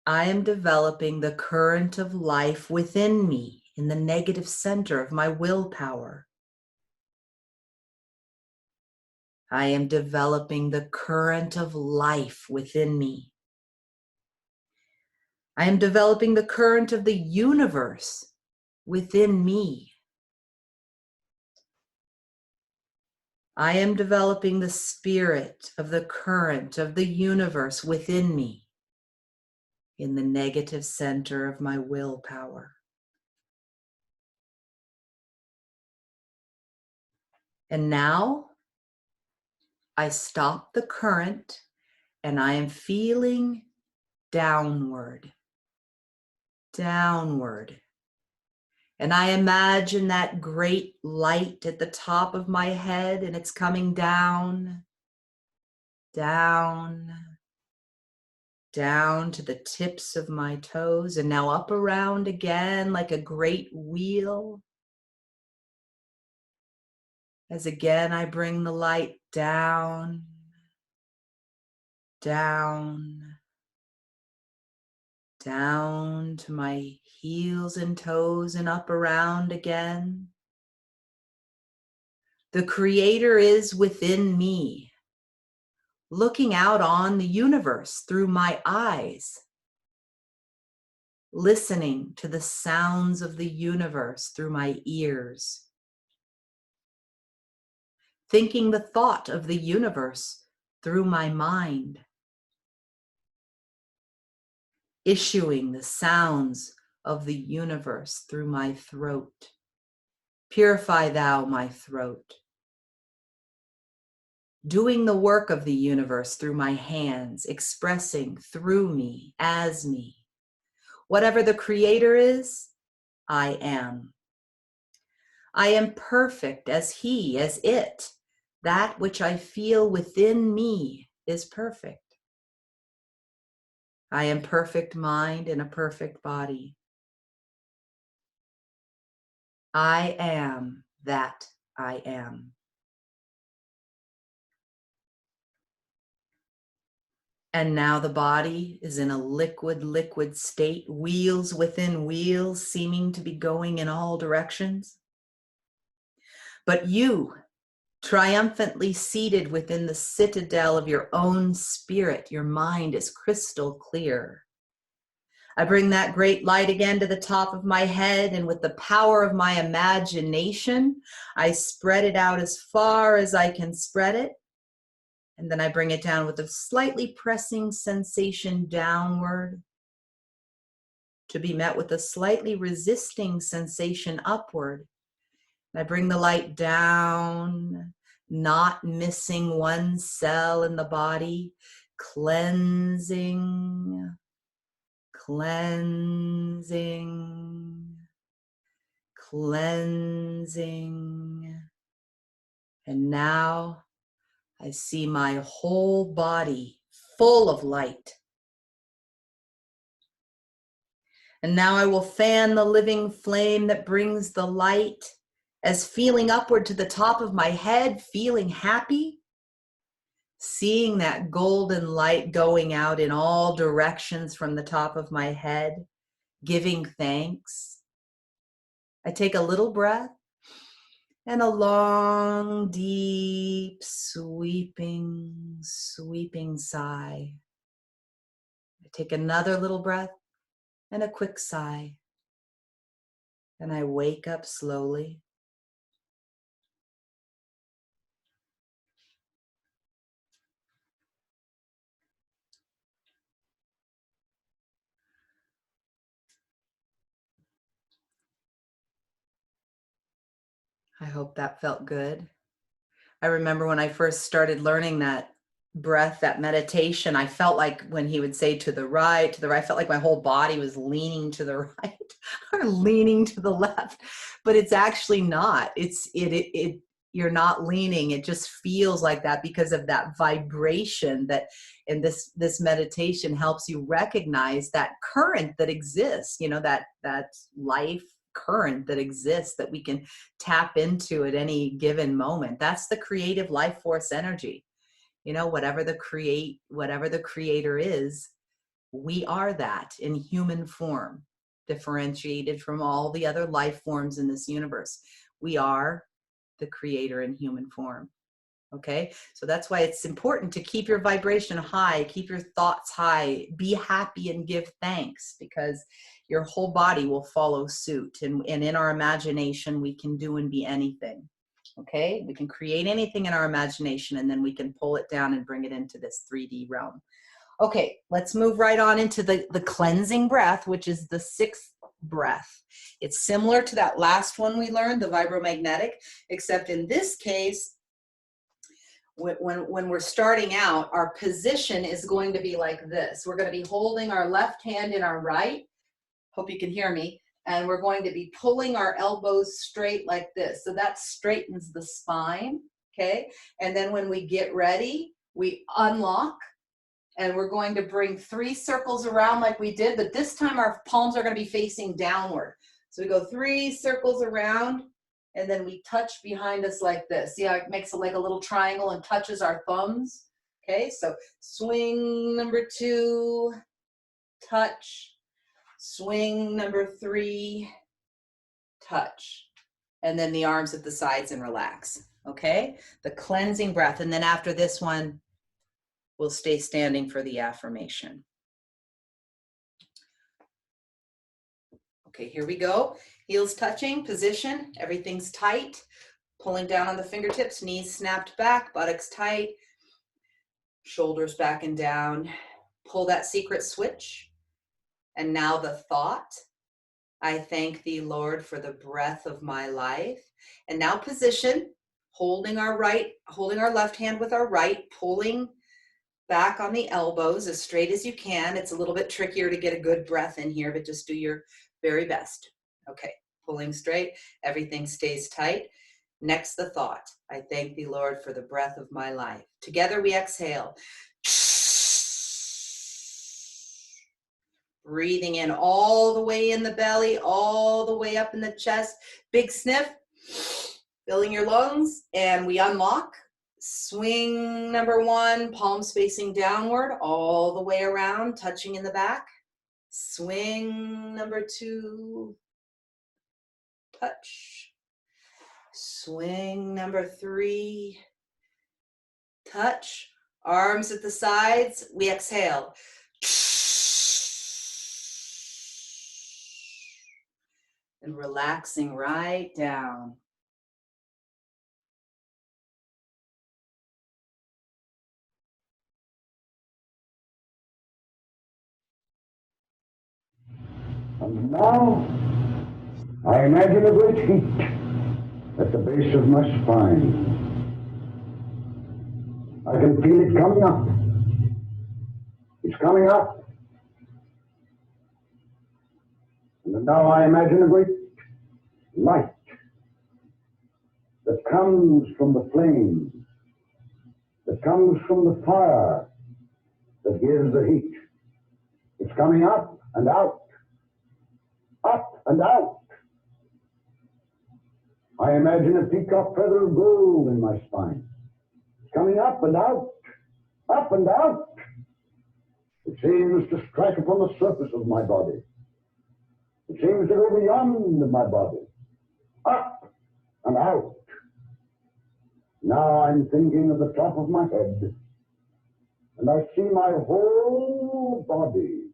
I am developing the current of life within me in the negative center of my willpower. I am developing the current of life within me. I am developing the current of the universe within me. I am developing the spirit of the current of the universe within me in the negative center of my willpower. And now I stop the current and I am feeling downward, downward. And I imagine that great light at the top of my head, and it's coming down, down, down to the tips of my toes, and now up around again like a great wheel. As again I bring the light down, down, down to my heels and toes and up around again. The Creator is within me, looking out on the universe through my eyes, listening to the sounds of the universe through my ears, thinking the thought of the universe through my mind, issuing the sounds of the universe through my throat. Purify thou my throat. Doing the work of the universe through my hands, expressing through me, as me. Whatever the Creator is, I am. I am perfect as He, as it. That which I feel within me is perfect. I am perfect mind in a perfect body. I am that I am. And now the body is in a liquid state, wheels within wheels, seeming to be going in all directions. But you, triumphantly seated within the citadel of your own spirit, your mind is crystal clear. I bring that great light again to the top of my head, and with the power of my imagination, I spread it out as far as I can spread it. And then I bring it down with a slightly pressing sensation downward, to be met with a slightly resisting sensation upward. And I bring the light down, not missing one cell in the body, cleansing, cleansing, cleansing. And now I see my whole body full of light. And now I will fan the living flame that brings the light, as feeling upward to the top of my head, feeling happy, seeing that golden light going out in all directions from the top of my head, giving thanks. I take a little breath and a long, deep, sweeping sigh. I take another little breath and a quick sigh. And I wake up slowly. I hope that felt good. I remember when I first started learning that breath, that meditation, I felt like when he would say to the right, I felt like my whole body was leaning to the right or leaning to the left, but it's actually not. You're not leaning. It just feels like that because of that vibration that, and this meditation helps you recognize that current that exists, that life current that exists that we can tap into at any given moment. That's the creative life force energy. Whatever the Creator is, we are that in human form, differentiated from all the other life forms in this universe. We are the Creator in human form. Okay, so that's why it's important to keep your vibration high, keep your thoughts high, be happy and give thanks, because your whole body will follow suit. And in our imagination, we can do and be anything. Okay, we can create anything in our imagination, and then we can pull it down and bring it into this 3D realm. Okay, let's move right on into the cleansing breath, which is the 6th breath. It's similar to that last one we learned, the vibromagnetic, except in this case, when we're starting out, our position is going to be like this. We're going to be holding our left hand in our right. Hope you can hear me. And we're going to be pulling our elbows straight like this. So that straightens the spine, okay? And then when we get ready, we unlock And we're going to bring 3 circles around like we did, but this time our palms are going to be facing downward. So we go 3 circles around, and then we touch behind us like this. See how it makes it like a little triangle and touches our thumbs? Okay, so swing number 2, touch. Swing number 3, touch. And then the arms at the sides and relax. Okay, the cleansing breath. And then after this one, we'll stay standing for the affirmation. Okay, here we go. Heels touching, position, everything's tight. Pulling down on the fingertips, knees snapped back, buttocks tight, shoulders back and down. Pull that secret switch. And now the thought. I thank thee, Lord, for the breath of my life. And now position, holding our left hand with our right, pulling back on the elbows as straight as you can. It's a little bit trickier to get a good breath in here, but just do your very best. Okay, pulling straight, everything stays tight. Next, the thought. I thank thee, Lord, for the breath of my life. Together we exhale. Breathing in all the way in the belly, all the way up in the chest. Big sniff, filling your lungs, and we unlock. Swing number 1, palms facing downward, all the way around, touching in the back. Swing number 2, touch. Swing number 3, touch. Arms at the sides, we exhale. And relaxing right down. And now, I imagine a great heat at the base of my spine. I can feel it coming up. It's coming up. And now I imagine a great light that comes from the flame, that comes from the fire, that gives the heat. It's coming up and out, up and out. I imagine a peacock feather of gold in my spine. It's coming up and out, up and out. It seems to strike upon the surface of my body. It seems to go beyond my body, up and out. Now I'm thinking of the top of my head, and I see my whole body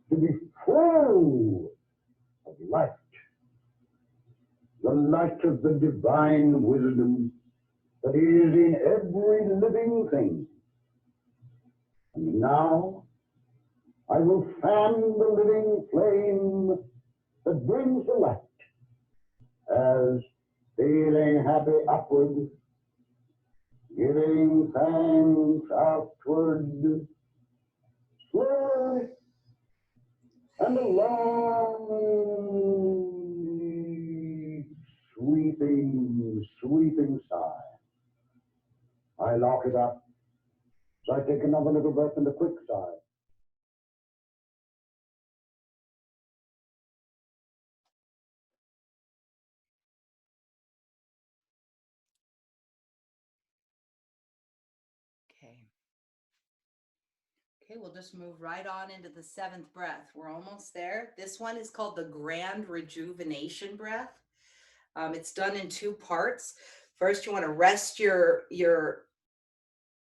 to be full of light. The light of the divine wisdom that is in every living thing. And now I will fan the living flame that brings the light, as feeling happy upward, giving thanks outward, slowly and along, sweeping sigh. I lock it up, so I take another little breath and a quick sigh. Okay, we'll just move right on into the 7th breath. We're almost there. This one is called the Grand Rejuvenation Breath. It's done in 2 parts. First, you want to rest your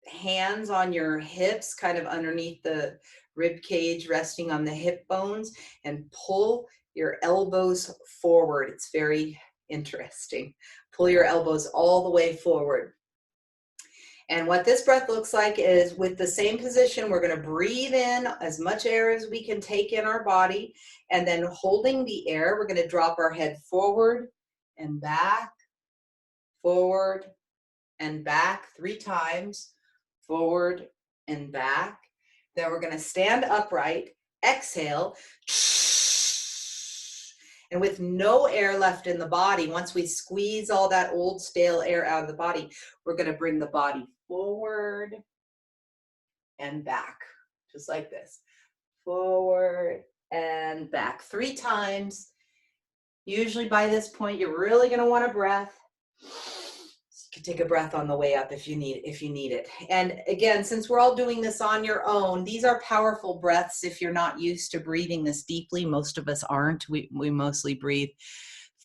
hands on your hips, kind of underneath the rib cage, resting on the hip bones, and pull your elbows forward. It's very interesting. Pull your elbows all the way forward. And what this breath looks like is, with the same position, we're going to breathe in as much air as we can take in our body. And then holding the air, we're going to drop our head forward and back, forward and back 3 times, forward and back. Then we're going to stand upright, exhale, and with no air left in the body, once we squeeze all that old stale air out of the body, we're going to bring the body forward and back. just like this. Forward and back 3 times. Usually by this point, you're really going to want a breath. You can take a breath on the way up if you need it. And again, since we're all doing this on your own, these are powerful breaths if you're not used to breathing this deeply. Most of us aren't. We mostly breathe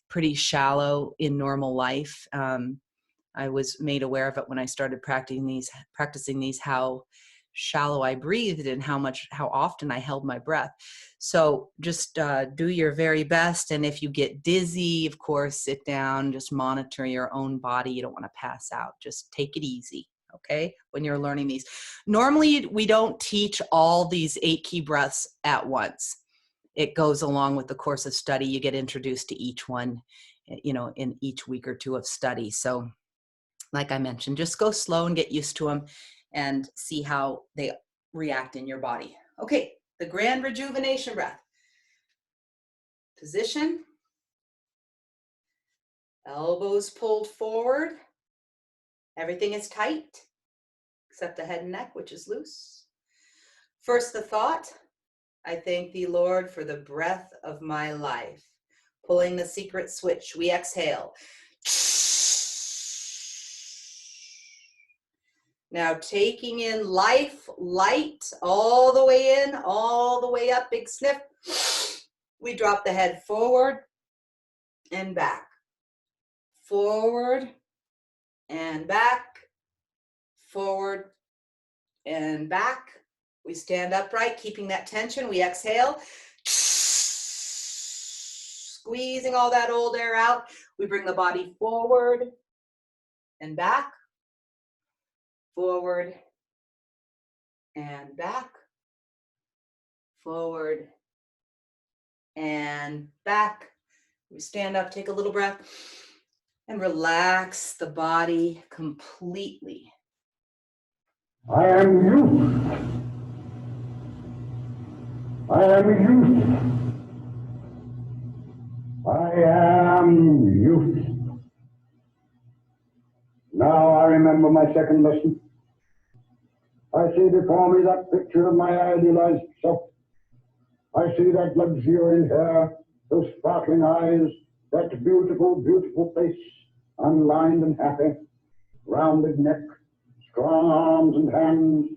pretty shallow in normal life. I was made aware of it when I started practicing these, how shallow I breathed and how often I held my breath. So just do your very best. And if you get dizzy, of course, sit down, just monitor your own body. You don't want to pass out. Just take it easy, okay, when you're learning these. Normally, we don't teach all these 8 key breaths at once. It goes along with the course of study. You get introduced to each one, in each week or 2 of study. So like I mentioned, just go slow and get used to them and see how they react in your body. Okay, the grand rejuvenation breath. Position. Elbows pulled forward. Everything is tight, except the head and neck, which is loose. First, the thought. I thank thee, Lord, for the breath of my life. Pulling the secret switch, we exhale. Now taking in life, light, all the way in, all the way up, big sniff. We drop the head forward and back. Forward and back. Forward and back. We stand upright, keeping that tension. We exhale. Squeezing all that old air out. We bring the body forward and back. Forward and back. Forward and back. We stand up, take a little breath, and relax the body completely. I am youth. I am youth. I am youth. Now I remember my second lesson. I see before me that picture of my idealized self. I see that luxuriant hair, those sparkling eyes, that beautiful, beautiful face, unlined and happy, rounded neck, strong arms and hands.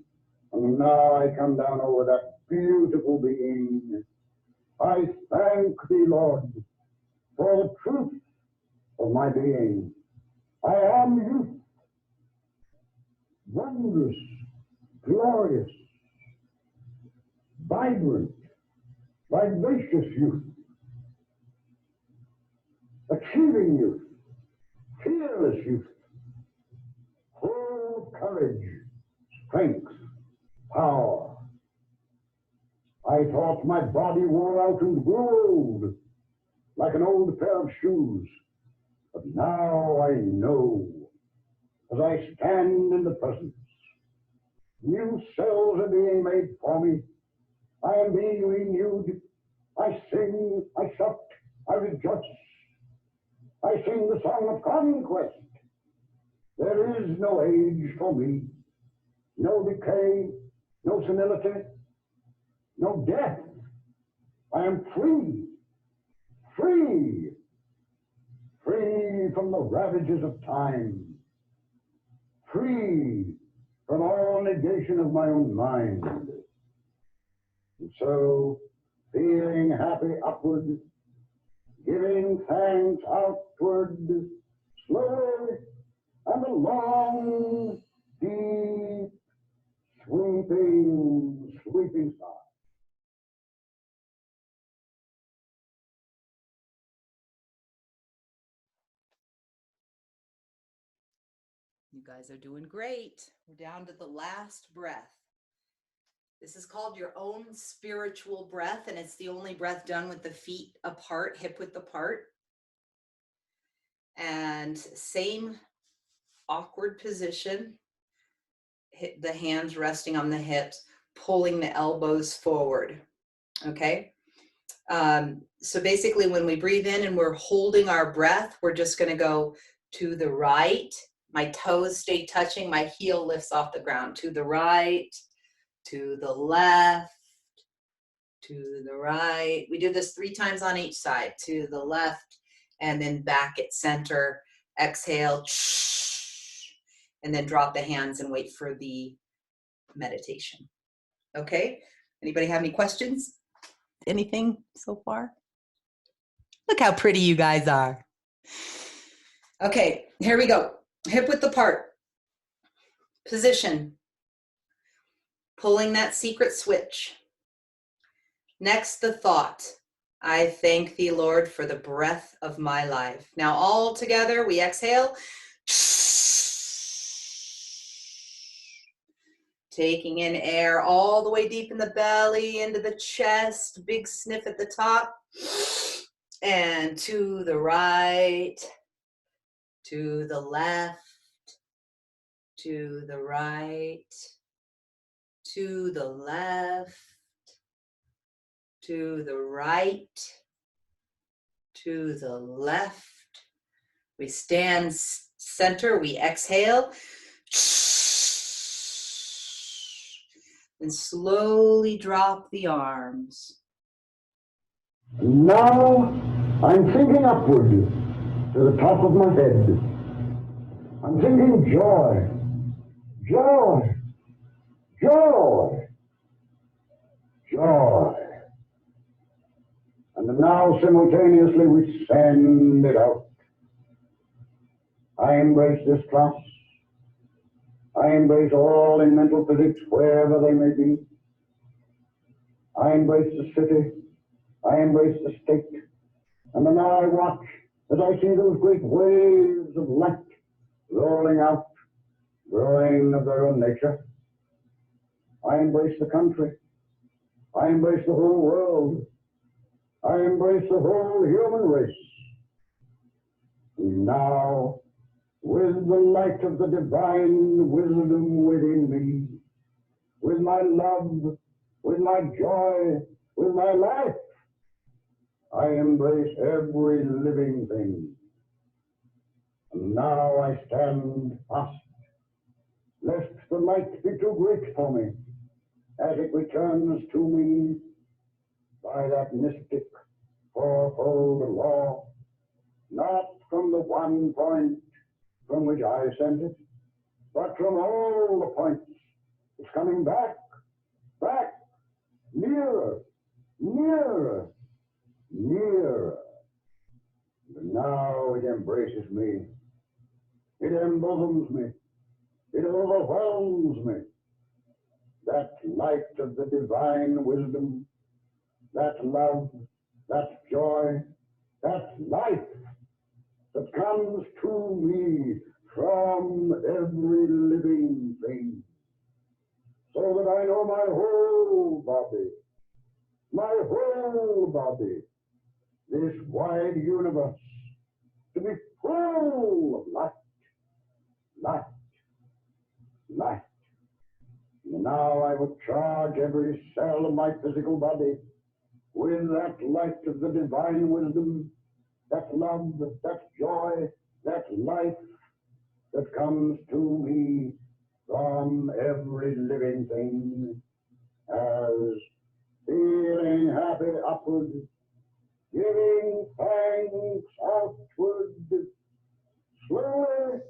And now I come down over that beautiful being. I thank thee, Lord, for the truth of my being. I am youth, wondrous, glorious, vibrant, vivacious youth, achieving youth, fearless youth, full of courage, strength, power. I thought my body wore out and grew old, like an old pair of shoes. But now I know, as I stand in the presence, new cells are being made for me. I am being renewed. I sing, I shout, I rejoice. I sing the song of conquest. There is no age for me, no decay, no senility, no death. I am free, free, free from the ravages of time, free from all negation of my own mind. And so, feeling happy upward, giving thanks outward, slowly and a long, deep, sweeping sigh. You guys are doing great. We're down to the last breath. This is called your own spiritual breath, and it's the only breath done with the feet apart, hip width apart. And same awkward position, the hands resting on the hips, pulling the elbows forward, okay? So basically when we breathe in and we're holding our breath, we're just gonna go to the right. My toes stay touching, my heel lifts off the ground. To the right, to the left, to the right. We do this 3 times on each side, to the left, and then back at center. Exhale, and then drop the hands and wait for the meditation. Okay? Anybody have any questions? Anything so far? Look how pretty you guys are. Okay, here we go. Hip width apart. Position. Pulling that secret switch. Next, the thought. I thank thee, Lord, for the breath of my life. Now all together, we exhale. Taking in air all the way deep in the belly, into the chest, big sniff at the top. And to the right, to the left, to the right, to the left, to the right, to the left. We stand center, we exhale. And slowly drop the arms. Now I'm thinking upward to the top of my head. I'm thinking joy, joy, joy, joy. And now simultaneously we send it out. I embrace this class. I embrace all in mental physics wherever they may be. I embrace the city. I embrace the state. And now I watch as I see those great waves of light rolling out, growing of their own nature. I embrace the country. I embrace the whole world. I embrace the whole human race. And now, with the light of the divine wisdom within me, with my love, with my joy, with my life, I embrace every living thing. And now I stand fast, lest the light be too great for me, as it returns to me by that mystic fourfold law, not from the one point from which I sent it, but from all the points. It's coming back, back, nearer, nearer, nearer. And now it embraces me. It embosoms me. It overwhelms me. That light of the divine wisdom, that love, that joy, that life that comes to me from every living thing, so that I know my whole body, this wide universe, to be full of light, light, light. And now I will charge every cell of my physical body with that light of the divine wisdom, that love, that joy, that life that comes to me from every living thing, as feeling happy upward, giving thanks outward, slowly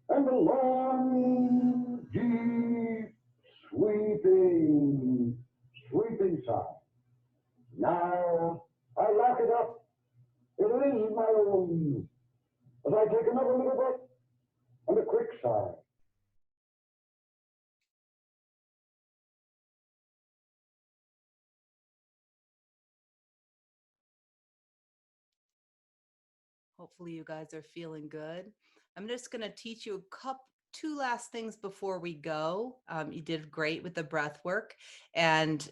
and a long, deep, sweeping sigh. Now I lock it up. It is my own. As I take another little breath and a quick sigh. Hopefully you guys are feeling good. I'm just going to teach you two last things before we go. You did great with the breath work, and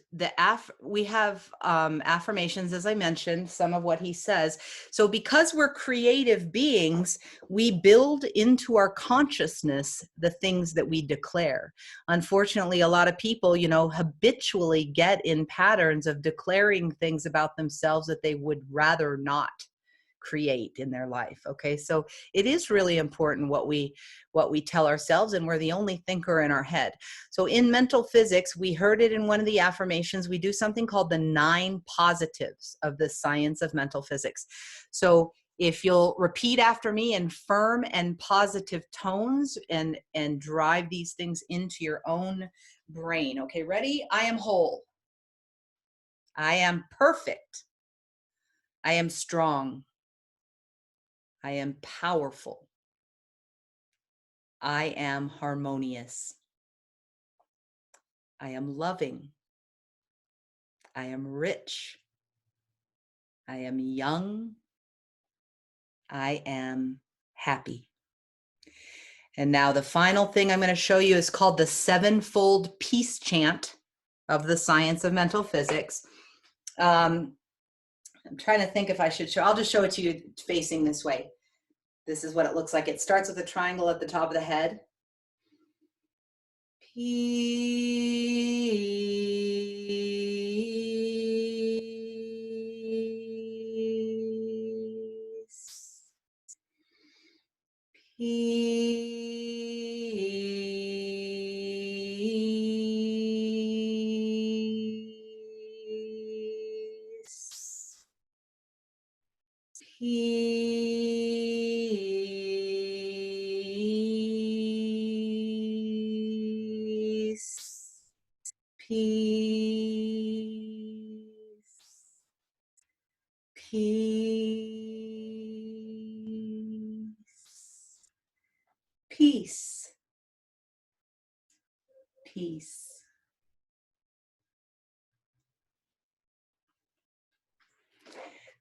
we have affirmations, as I mentioned, some of what he says. So because we're creative beings, we build into our consciousness the things that we declare. Unfortunately, a lot of people, habitually get in patterns of declaring things about themselves that they would rather not create in their life. Okay, so it is really important what we tell ourselves, and we're the only thinker in our head. So in mental physics, we heard it in one of the affirmations, we do something called the 9 positives of the science of mental physics. So if you'll repeat after me in firm and positive tones and drive these things into your own brain. Okay, ready? I am whole. I am perfect. I am strong. I am powerful. I am harmonious. I am loving. I am rich. I am young. I am happy. And now the final thing I'm going to show you is called the Sevenfold Peace Chant of the science of mental physics. I'm trying to think if I should show. I'll just show it to you facing this way. This is what it looks like. It starts with a triangle at the top of the head. Peace. Peace. Peace. Peace. Peace. Peace. Peace.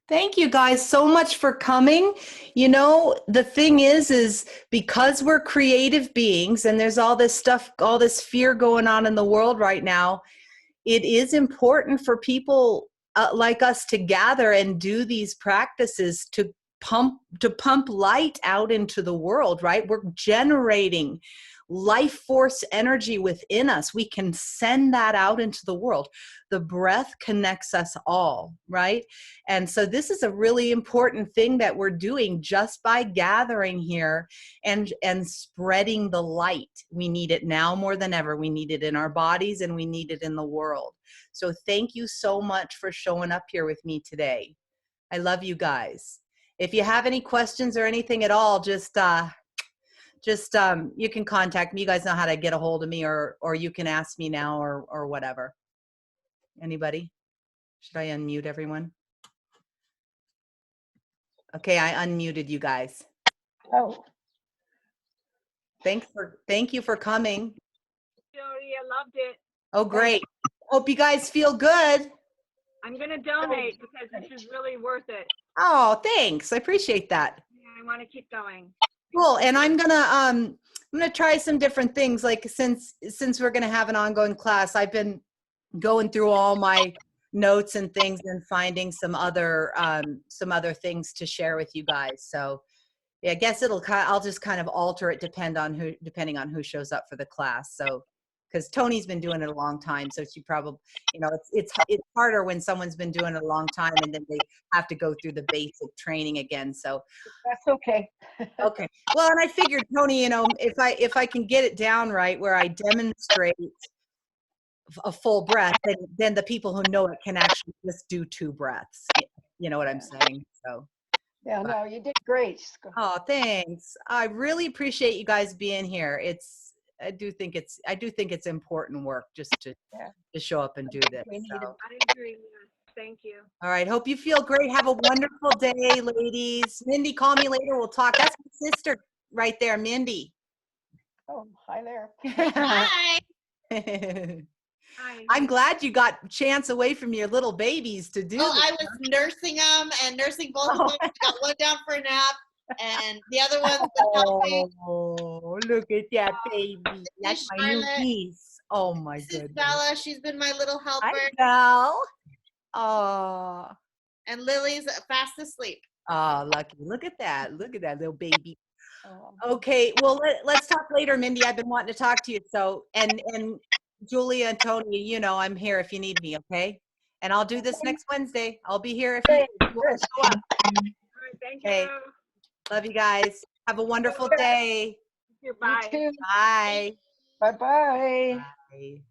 Thank you guys so much for coming. You know, the thing is because we're creative beings and there's all this stuff, all this fear going on in the world right now, it is important for people like us to gather and do these practices to pump light out into the world, right? We're generating life force energy within us. We can send that out into the world. The breath connects us all, right? And so this is a really important thing that we're doing just by gathering here and spreading the light. We need it now more than ever. We need it in our bodies and we need it in the world. So thank you so much for showing up here with me today. I love you guys. If you have any questions or anything at all, just you can contact me. You guys know how to get a hold of me, or you can ask me now or whatever. Anybody? Should I unmute everyone? Okay, I unmuted you guys. Oh, Thank you for coming. Jody, I loved it. Oh, great. Hope you guys feel good. I'm going to donate because this is really worth it. Oh, thanks. I appreciate that. Yeah, I want to keep going. Cool. And I'm gonna try some different things. Like since we're gonna have an ongoing class, I've been going through all my notes and things and finding some other things to share with you guys. So yeah, I guess I'll just kind of alter it depending on who shows up for the class. So because Tony's been doing it a long time, so she probably, you know, it's harder when someone's been doing it a long time and then they have to go through the basic training again. So that's okay. okay. Well, and I figured, Tony, you know, if I can get it down right where I demonstrate a full breath, then the people who know it can actually just do 2 breaths. You know what I'm saying? So. Yeah, no, you did great. Oh, thanks. I really appreciate you guys being here. I do think it's important work just to show up and do this. So. I agree. Yeah. Thank you. All right. Hope you feel great. Have a wonderful day, ladies. Mindy, call me later. We'll talk. That's my sister right there, Mindy. Oh, hi there. Hi. Hi. I'm glad you got chance away from your little babies to do Oh, this. I was nursing them and nursing both of them. I got one down for a nap and the other one's been helping. Oh, look at that baby. That's my new Charlotte. niece. Oh my This is goodness. Bella. She's been my little helper. Hi, Belle. Oh. And Lily's fast asleep. Oh, lucky. Look at that. Look at that little baby. Oh, Okay, well, let's talk later, Mindy. I've been wanting to talk to you. So, and Julia and Tony, you know, I'm here if you need me, okay? And I'll do this next Wednesday. I'll be here if you want to show up. All right, Thank Okay. you. Love you guys. Have a wonderful day. Bye. You too. Bye. Bye-bye. Bye.